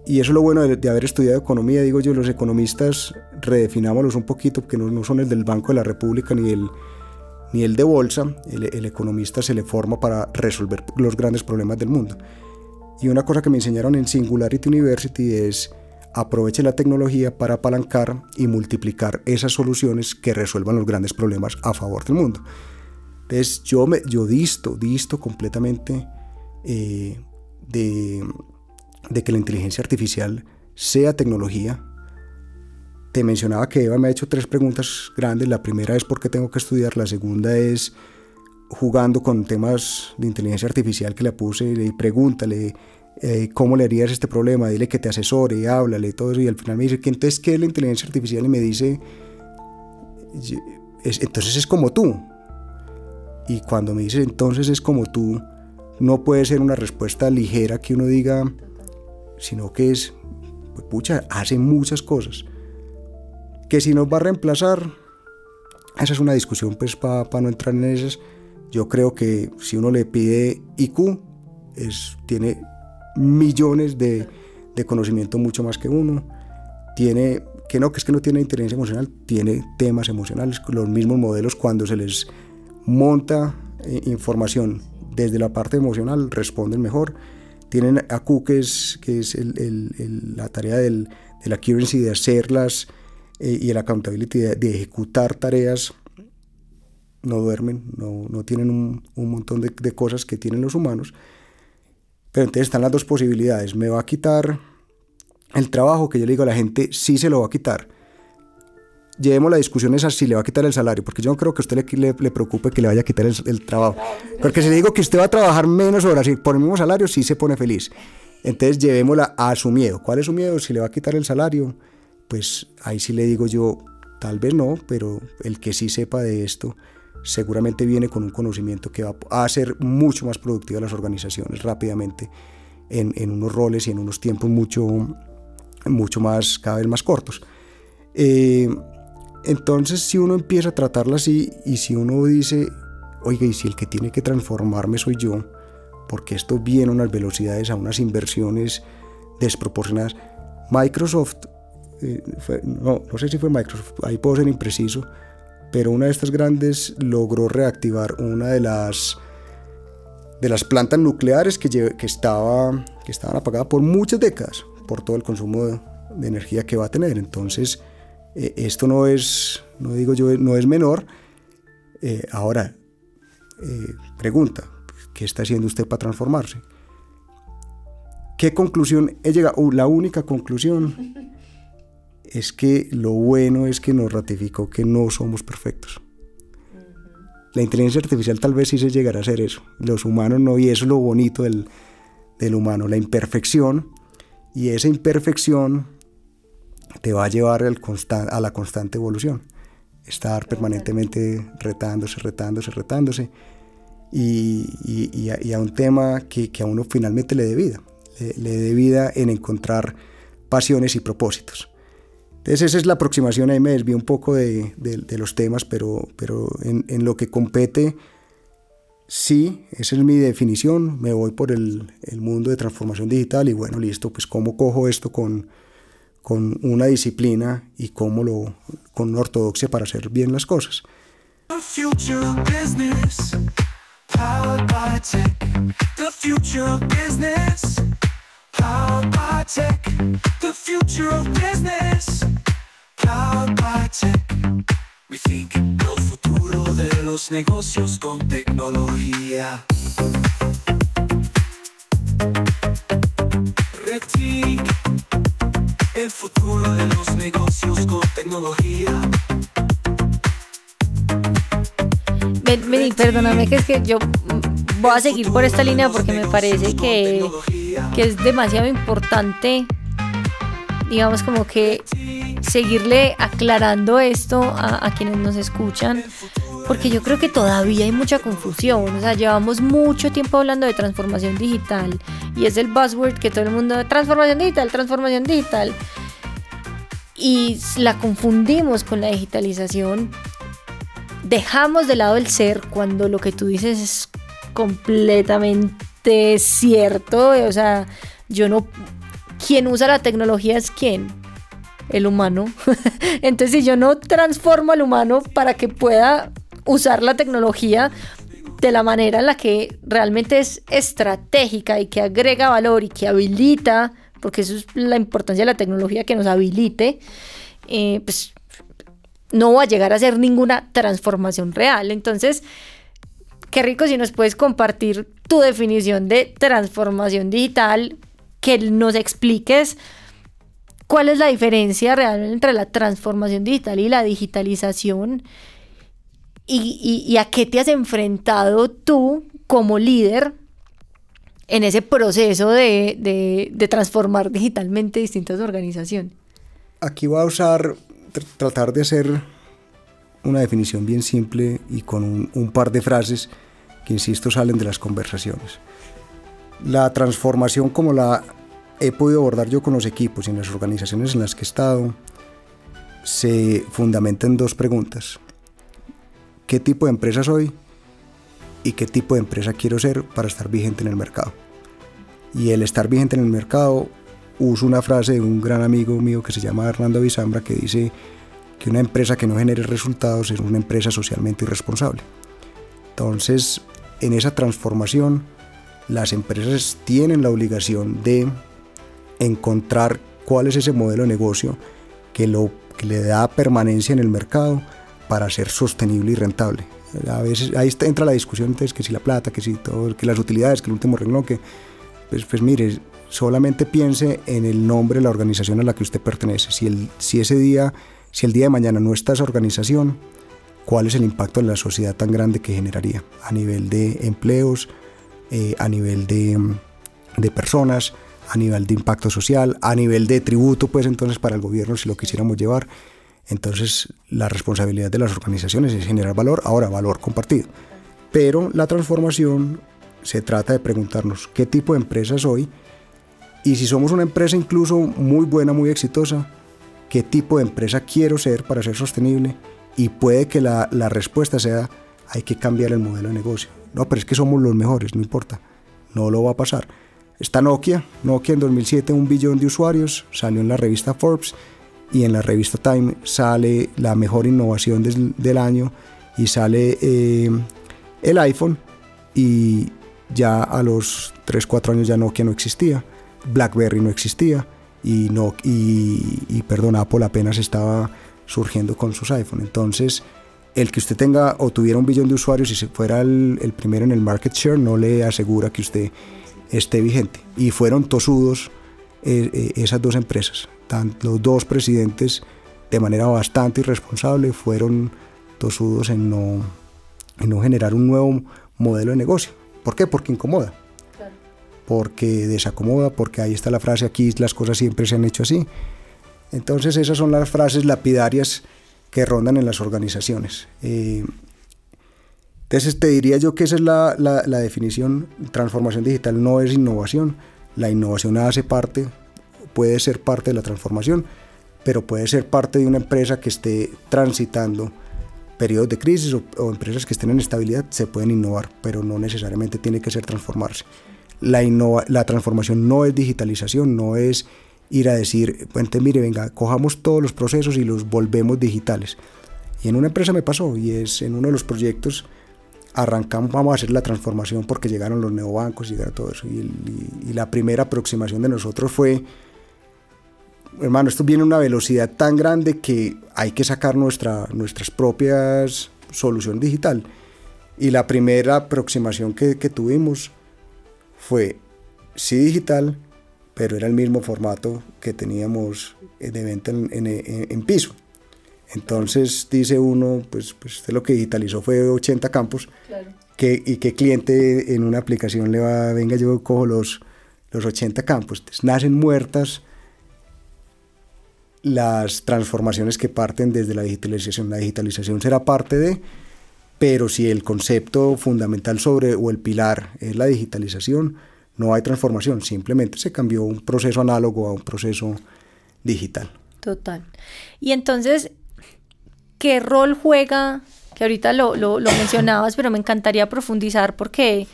S1: y eso es lo bueno de haber estudiado economía. Digo yo, los economistas redefinámoslos un poquito, porque no son el del Banco de la República ni el de bolsa. El economista se le forma para resolver los grandes problemas del mundo. Y una cosa que me enseñaron en Singularity University es: aproveche la tecnología para apalancar y multiplicar esas soluciones que resuelvan los grandes problemas a favor del mundo. Entonces yo disto completamente de que la inteligencia artificial sea tecnología. Te mencionaba que Eva me ha hecho 3 preguntas grandes. La primera es por qué tengo que estudiar. La segunda es jugando con temas de inteligencia artificial que le puse, y pregúntale cómo le harías este problema, dile que te asesore, háblale, todo eso. Y al final me dice, entonces, ¿qué es la inteligencia artificial? Y me dice, entonces es como tú. Y cuando me dice entonces es como tú, no puede ser una respuesta ligera que uno diga, sino que es, pues, pucha, hace muchas cosas. Que si nos va a reemplazar, esa es una discusión, pues, para no entrar en esas. Yo creo que si uno le pide IQ, tiene millones de conocimiento, mucho más que uno. Es que no tiene inteligencia emocional, tiene temas emocionales. Los mismos modelos, cuando se les monta información desde la parte emocional, responden mejor. Tienen AQ, que es la tarea de la accuracy, de hacerlas, y el accountability, de ejecutar tareas. No duermen, no tienen un montón de cosas que tienen los humanos. Pero entonces están las dos posibilidades: me va a quitar el trabajo, que yo le digo a la gente, sí se lo va a quitar. Llevemos la discusión esa, si le va a quitar el salario, porque yo no creo que a usted le preocupe que le vaya a quitar el trabajo. Porque si le digo que usted va a trabajar menos horas y por el mismo salario, sí se pone feliz. Entonces llevémosla a su miedo. ¿Cuál es su miedo? Si le va a quitar el salario, pues ahí sí le digo yo, tal vez no, pero el que sí sepa de esto seguramente viene con un conocimiento que va a hacer mucho más productivas las organizaciones rápidamente, en unos roles y en unos tiempos mucho más, cada vez más cortos. Entonces, si uno empieza a tratarla así, y si uno dice, oiga, y si el que tiene que transformarme soy yo, porque esto viene a unas velocidades, a unas inversiones desproporcionadas. Microsoft, no sé si fue Microsoft, ahí puedo ser impreciso, pero una de estas grandes logró reactivar una de las plantas nucleares que estaban apagadas por muchas décadas, por todo el consumo de energía que va a tener. Entonces, esto no es menor. Ahora, pregunta, ¿qué está haciendo usted para transformarse? ¿Qué conclusión he llegado? La única conclusión es que lo bueno es que nos ratificó que no somos perfectos. La inteligencia artificial tal vez sí se llegará a hacer eso, los humanos no, y eso es lo bonito del humano, la imperfección, y esa imperfección te va a llevar a la constante evolución, estar permanentemente retándose, y a un tema que a uno finalmente le dé vida en encontrar pasiones y propósitos. Entonces esa es la aproximación, ahí me desvío un poco de los temas, pero en lo que compete, sí, esa es mi definición, me voy por el mundo de transformación digital y bueno, listo, pues cómo cojo esto con una disciplina y cómo con una ortodoxia para hacer bien las cosas.
S2: The future of business, powered by tech. The future of business, powered by tech. The future of business, powered by tech. We think el futuro de los negocios con tecnología. Rethink el futuro de los negocios con tecnología.
S3: Vení, perdóname, que es que yo voy a seguir por esta línea porque me parece que es demasiado importante, digamos, como que seguirle aclarando esto a quienes nos escuchan, porque yo creo que todavía hay mucha confusión. O sea, llevamos mucho tiempo hablando de transformación digital y es el buzzword que todo el mundo, transformación digital, y la confundimos con la digitalización. Dejamos de lado el ser cuando lo que tú dices es completamente cierto. O sea, quien usa la tecnología es quién, el humano. Entonces, si yo no transformo al humano para que pueda usar la tecnología de la manera en la que realmente es estratégica y que agrega valor y que habilita, porque eso es la importancia de la tecnología, que nos habilite, pues no va a llegar a ser ninguna transformación real. Entonces, qué rico si nos puedes compartir tu definición de transformación digital, que nos expliques cuál es la diferencia real entre la transformación digital y la digitalización, y a qué te has enfrentado tú como líder en ese proceso de transformar digitalmente distintas organizaciones.
S1: Aquí voy a tratar de hacer una definición bien simple y con un par de frases que, insisto, salen de las conversaciones. La transformación, como la he podido abordar yo con los equipos y en las organizaciones en las que he estado, se fundamenta en dos preguntas: ¿qué tipo de empresa soy? ¿Y qué tipo de empresa quiero ser para estar vigente en el mercado? Y el estar vigente en el mercado, uso una frase de un gran amigo mío que se llama Hernando Bisambra, que dice que una empresa que no genere resultados es una empresa socialmente irresponsable. Entonces, en esa transformación, las empresas tienen la obligación de encontrar cuál es ese modelo de negocio que le da permanencia en el mercado para ser sostenible y rentable. A veces ahí entra la discusión, entonces, que si la plata, que si todo, que las utilidades, que el último renglón, que pues mire, solamente piense en el nombre de la organización a la que usted pertenece. Si el día de mañana no está esa organización, ¿cuál es el impacto en la sociedad tan grande que generaría? A nivel de empleos, a nivel de personas, a nivel de impacto social, a nivel de tributo, pues entonces para el gobierno, si lo quisiéramos llevar. Entonces la responsabilidad de las organizaciones es generar valor, ahora valor compartido. Pero la transformación se trata de preguntarnos qué tipo de empresa soy, y si somos una empresa incluso muy buena, muy exitosa, qué tipo de empresa quiero ser para ser sostenible. Y puede que la respuesta sea: hay que cambiar el modelo de negocio. No, pero es que somos los mejores, no importa, no lo va a pasar. Está Nokia en 2007, 1 billón de usuarios, salió en la revista Forbes, y en la revista Time sale la mejor innovación del año, y sale el iPhone, y ya a los 3-4 años ya Nokia no existía, BlackBerry no existía, y Apple apenas estaba surgiendo con sus iPhone. Entonces, el que usted tenga o tuviera 1 billón de usuarios y se fuera el primero en el market share no le asegura que usted esté vigente. Y fueron tosudos esas dos empresas. Los dos presidentes, de manera bastante irresponsable, fueron tosudos en no generar un nuevo modelo de negocio. ¿Por qué? Porque incomoda. Claro. Porque desacomoda, porque ahí está la frase: aquí las cosas siempre se han hecho así. Entonces esas son las frases lapidarias que rondan en las organizaciones. Entonces te diría yo que esa es la definición. Transformación digital no es innovación. La innovación puede ser parte de la transformación, pero puede ser parte de una empresa que esté transitando periodos de crisis o empresas que estén en estabilidad. Se pueden innovar, pero no necesariamente tiene que ser transformarse. La transformación no es digitalización, no es ir a decir, pues, mire, venga, cojamos todos los procesos y los volvemos digitales. Y en una empresa me pasó, y es en uno de los proyectos, arrancamos, vamos a hacer la transformación porque llegaron los neobancos, llegaron todo eso, y la primera aproximación de nosotros fue, hermano, esto viene a una velocidad tan grande que hay que sacar nuestras propias soluciones digital. Y la primera aproximación que tuvimos fue, sí digital, pero era el mismo formato que teníamos de venta en piso. Entonces dice uno, pues usted lo que digitalizó fue 80 campos, claro. ¿Y qué cliente en una aplicación le va, venga, yo cojo los 80 campos? Entonces, nacen muertas las transformaciones que parten desde la digitalización. La digitalización será parte de, pero si el concepto fundamental o el pilar es la digitalización, no hay transformación, simplemente se cambió un proceso análogo a un proceso digital.
S3: Total. Y entonces, ¿qué rol juega? Que ahorita lo mencionabas, pero me encantaría profundizar porque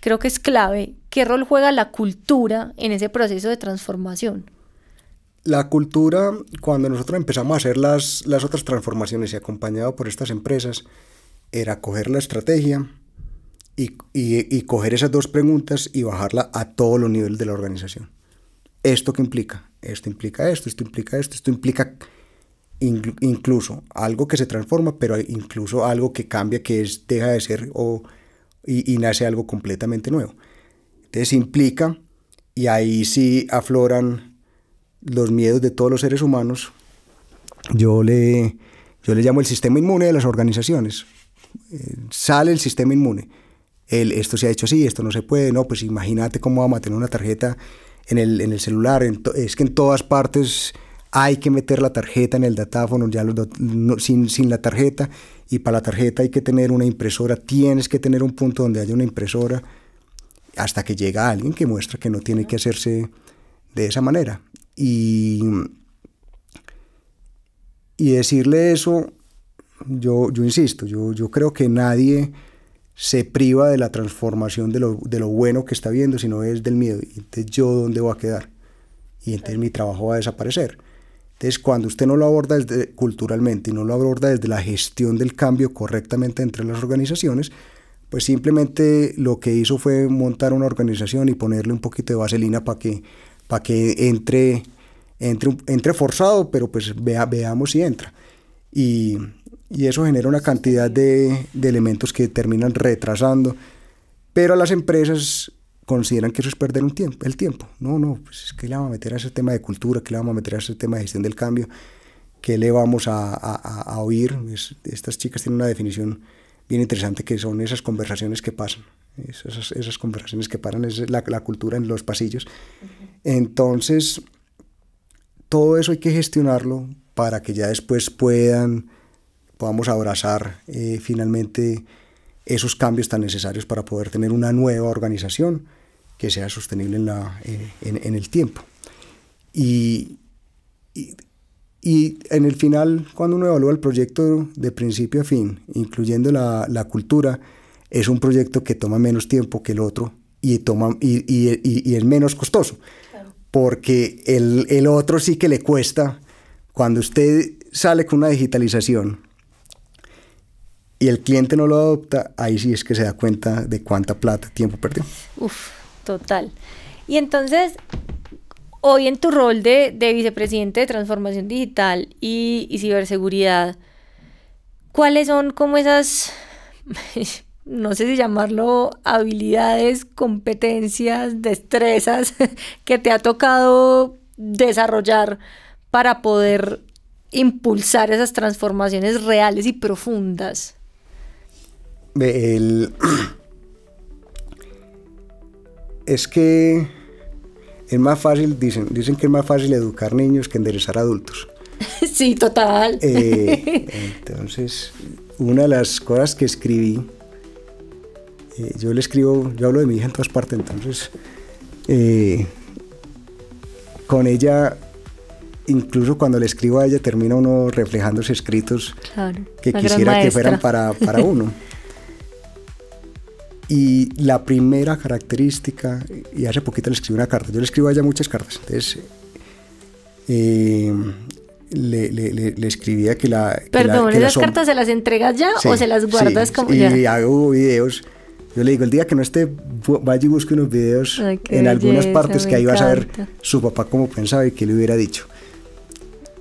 S3: creo que es clave. ¿Qué rol juega la cultura en ese proceso de transformación?
S1: La cultura, cuando nosotros empezamos a hacer las otras transformaciones y acompañado por estas empresas, era coger la estrategia y coger esas dos preguntas y bajarla a todos los niveles de la organización. ¿Esto qué implica? Esto implica esto, esto implica esto, esto implica incluso algo que se transforma, pero incluso algo que cambia, que deja de ser y nace algo completamente nuevo. Entonces implica, y ahí sí afloran los miedos de todos los seres humanos. Yo le llamo el sistema inmune de las organizaciones. Sale el sistema inmune. Esto se ha hecho así, esto no se puede, no, pues imagínate cómo vamos a tener una tarjeta en el celular, es que en todas partes hay que meter la tarjeta en el datáfono, sin la tarjeta, y para la tarjeta hay que tener una impresora, tienes que tener un punto donde haya una impresora, hasta que llega alguien que muestra que no tiene que hacerse de esa manera. Y decirle eso, yo insisto, yo creo que nadie se priva de la transformación de lo bueno que está viendo, sino es del miedo. Y entonces, ¿yo dónde voy a quedar? Y entonces mi trabajo va a desaparecer. Entonces, cuando usted no lo aborda culturalmente y no lo aborda desde la gestión del cambio correctamente entre las organizaciones, pues simplemente lo que hizo fue montar una organización y ponerle un poquito de vaselina para que entre forzado, pero pues veamos si entra. Y eso genera una cantidad de elementos que terminan retrasando, pero las empresas consideran que eso es perder el tiempo. No, pues es que le vamos a meter a ese tema de cultura, que le vamos a meter a ese tema de gestión del cambio, que le vamos a oír. Estas chicas tienen una definición bien interesante, que son esas conversaciones que pasan. Esas conversaciones que paran es la cultura en los pasillos. Entonces, todo eso hay que gestionarlo para que ya después podamos abrazar finalmente esos cambios tan necesarios para poder tener una nueva organización que sea sostenible en el tiempo. Y en el final, cuando uno evalúa el proyecto de principio a fin, incluyendo la cultura, es un proyecto que toma menos tiempo que el otro y es menos costoso. Claro. Porque el otro sí que le cuesta. Cuando usted sale con una digitalización y el cliente no lo adopta, ahí sí es que se da cuenta de cuánta plata, tiempo perdió.
S3: Total. Y entonces, hoy en tu rol de vicepresidente de transformación digital y ciberseguridad, ¿cuáles son como esas, no sé si llamarlo habilidades, competencias, destrezas que te ha tocado desarrollar para poder impulsar esas transformaciones reales y profundas?
S1: Es que es más fácil, dicen que es más fácil educar niños que enderezar adultos.
S3: Sí, total.
S1: Entonces, una de las cosas que escribí, yo hablo de mi hija en todas partes, entonces con ella incluso cuando le escribo a ella termina uno reflejándose escritos
S3: Claro,
S1: que
S3: la gran
S1: quisiera que
S3: maestra.
S1: fueran para uno. Y la primera característica, y hace poquito le escribí una carta, yo le escribo a ella muchas cartas, entonces le escribía que
S3: Perdón,
S1: que
S3: ¿esas cartas se las entregas ya
S1: Sí,
S3: o se las guardas
S1: sí,
S3: como
S1: y
S3: ya?
S1: hago videos. Yo le digo, el día que no esté, vaya y busque unos videos
S3: Ay, qué
S1: en algunas
S3: belleza,
S1: partes
S3: me
S1: que ahí vas a ver
S3: encanta.
S1: su papá cómo pensaba y qué le hubiera dicho.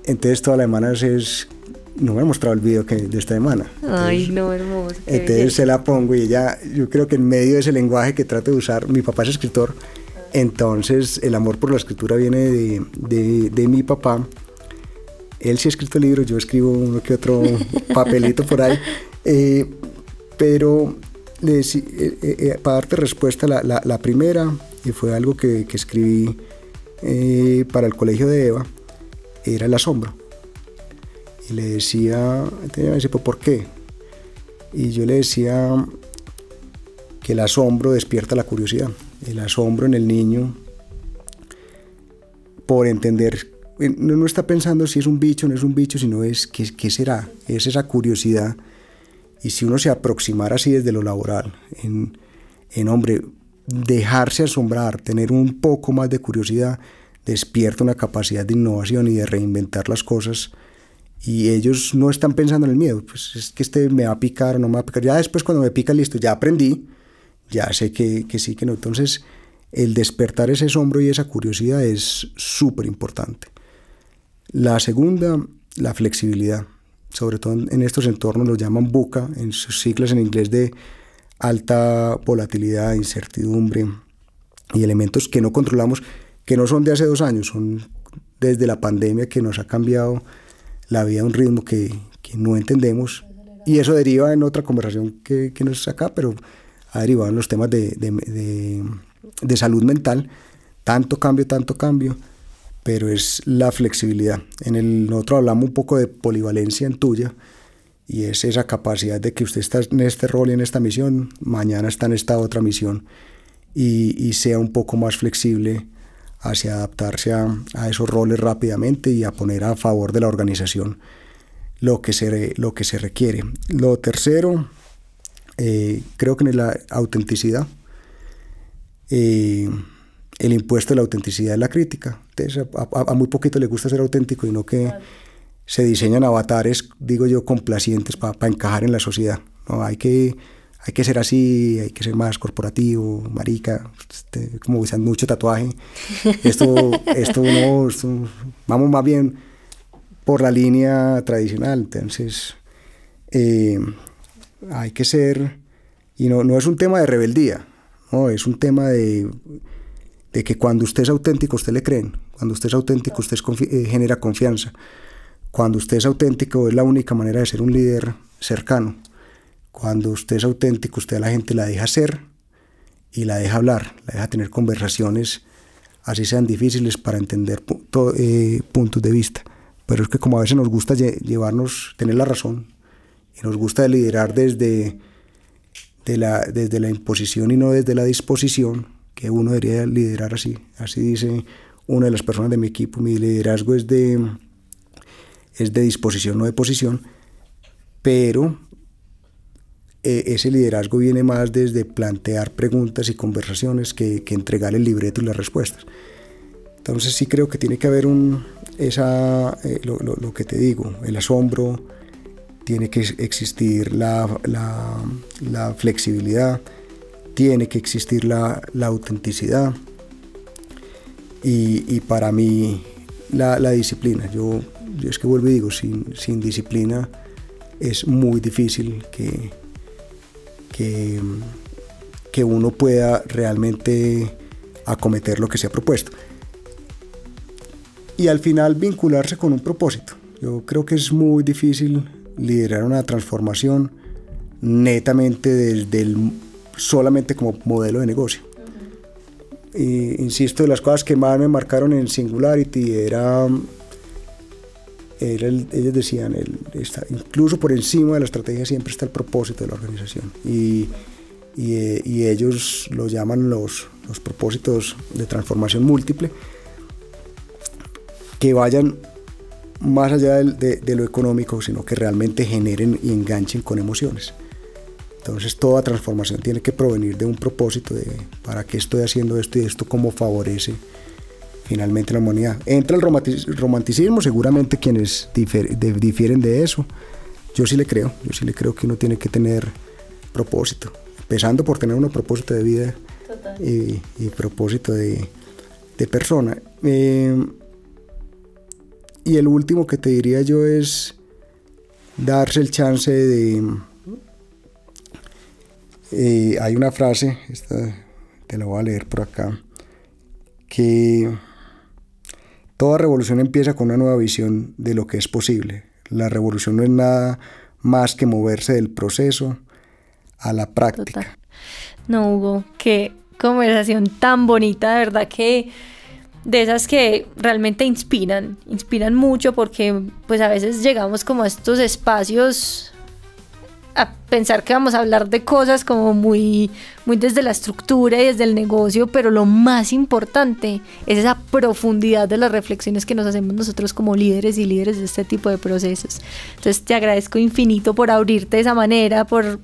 S1: Entonces todas las semanas no me ha mostrado el video de esta semana.
S3: Ay, no, hermoso. qué
S1: Entonces
S3: belleza.
S1: se la pongo y ella, yo creo que en medio de ese lenguaje que trato de usar, mi papá es escritor, entonces el amor por la escritura viene de mi papá. Él sí ha escrito libros, yo escribo uno que otro papelito por ahí, pero para darte respuesta, la primera, y fue algo que escribí para el colegio de Eva, era el asombro. Y le decía, ella me decía, ¿por qué? Y yo le decía que el asombro despierta la curiosidad, el asombro en el niño por entender. No está pensando si es un bicho o no es un bicho, sino es qué será, es esa curiosidad. Y si uno se aproximara así desde lo laboral, hombre, dejarse asombrar, tener un poco más de curiosidad, despierta una capacidad de innovación y de reinventar las cosas. Y ellos no están pensando en el miedo, pues es que este me va a picar o no me va a picar. Ya después cuando me pica, listo, ya aprendí, ya sé que sí, que no. Entonces, el despertar ese asombro y esa curiosidad es súper importante. La segunda, la flexibilidad. Sobre todo en estos entornos lo llaman VUCA, en sus siglas en inglés de alta volatilidad, incertidumbre y elementos que no controlamos, que no son de hace 2 años, son desde la pandemia que nos ha cambiado la vida a un ritmo que no entendemos, y eso deriva en otra conversación que no es acá, pero ha derivado en los temas de salud mental, tanto cambio, pero es la flexibilidad. Nosotros hablamos un poco de polivalencia en tuya, y es esa capacidad de que usted está en este rol y en esta misión, mañana está en esta otra misión, y sea un poco más flexible hacia adaptarse a esos roles rápidamente y a poner a favor de la organización lo que se requiere. Lo tercero, creo que en la autenticidad, el impuesto de la autenticidad es la crítica. Entonces, a muy poquito le gusta ser auténtico, y no que se diseñan avatares, digo yo, complacientes para encajar en la sociedad. No, hay que ser así, hay que ser más corporativo, marica, como usan mucho tatuaje. Vamos más bien por la línea tradicional. Entonces, hay que ser, y no es un tema de rebeldía, no, es un tema de que cuando usted es auténtico, usted le creen. Cuando usted es auténtico, usted genera confianza. Cuando usted es auténtico, es la única manera de ser un líder cercano. Cuando usted es auténtico, usted a la gente la deja ser y la deja hablar, la deja tener conversaciones, así sean difíciles, para entender puntos de vista. Pero es que como a veces nos gusta tener la razón, y nos gusta liderar desde la imposición y no desde la disposición, que uno debería liderar así. Así dice una de las personas de mi equipo: mi liderazgo es de disposición, no de posición, pero ese liderazgo viene más desde plantear preguntas y conversaciones que entregar el libreto y las respuestas. Entonces sí creo que tiene que haber lo que te digo, el asombro, tiene que existir la flexibilidad, tiene que existir la autenticidad, y para mí la disciplina. Yo es que vuelvo y digo, sin disciplina es muy difícil que uno pueda realmente acometer lo que se ha propuesto. Y al final vincularse con un propósito. Yo creo que es muy difícil liderar una transformación netamente solamente como modelo de negocio. Y, insisto, de las cosas que más me marcaron en Singularity ellos decían, incluso por encima de la estrategia siempre está el propósito de la organización, y ellos lo llaman los propósitos de transformación múltiple, que vayan más allá de lo económico, sino que realmente generen y enganchen con emociones. Entonces toda transformación tiene que provenir de un propósito de para qué estoy haciendo esto y esto cómo favorece finalmente la humanidad. Entra el romanticismo, seguramente quienes difieren de eso. Yo sí le creo que uno tiene que tener propósito, empezando por tener un propósito de vida y propósito de persona. Y el último que te diría yo es darse el chance de... hay una frase, esta te la voy a leer por acá, que toda revolución empieza con una nueva visión de lo que es posible. La revolución no es nada más que moverse del proceso a la práctica.
S3: Total. No, Hugo, qué conversación tan bonita, de verdad que de esas que realmente inspiran mucho, porque pues a veces llegamos como a estos espacios a pensar que vamos a hablar de cosas como muy desde la estructura y desde el negocio, pero lo más importante es esa profundidad de las reflexiones que nos hacemos nosotros como líderes y líderes de este tipo de procesos. Entonces te agradezco infinito por abrirte de esa manera, por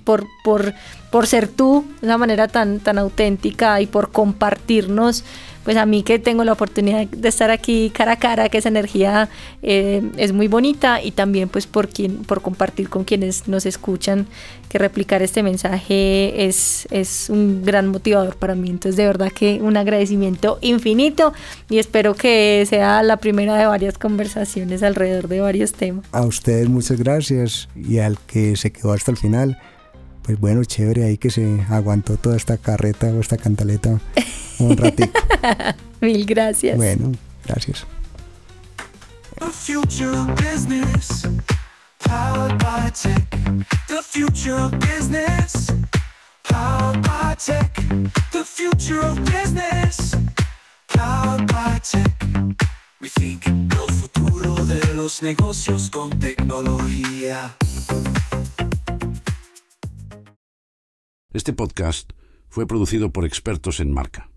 S3: ser tú de una manera tan auténtica y por compartirnos. Pues a mí que tengo la oportunidad de estar aquí cara a cara, que esa energía es muy bonita, y también pues por compartir con quienes nos escuchan, que replicar este mensaje es un gran motivador para mí. Entonces de verdad que un agradecimiento infinito, y espero que sea la primera de varias conversaciones alrededor de varios temas.
S1: A ustedes muchas gracias, y al que se quedó hasta el final, pues bueno, chévere ahí que se aguantó toda esta carreta o esta cantaleta un ratito.
S3: Mil gracias.
S1: Bueno, gracias.
S2: The future of business, powered by tech. The future of business, powered by tech. The future of business, powered by tech. We think el futuro de los negocios con tecnología.
S4: Este podcast fue producido por Expertos en Marca.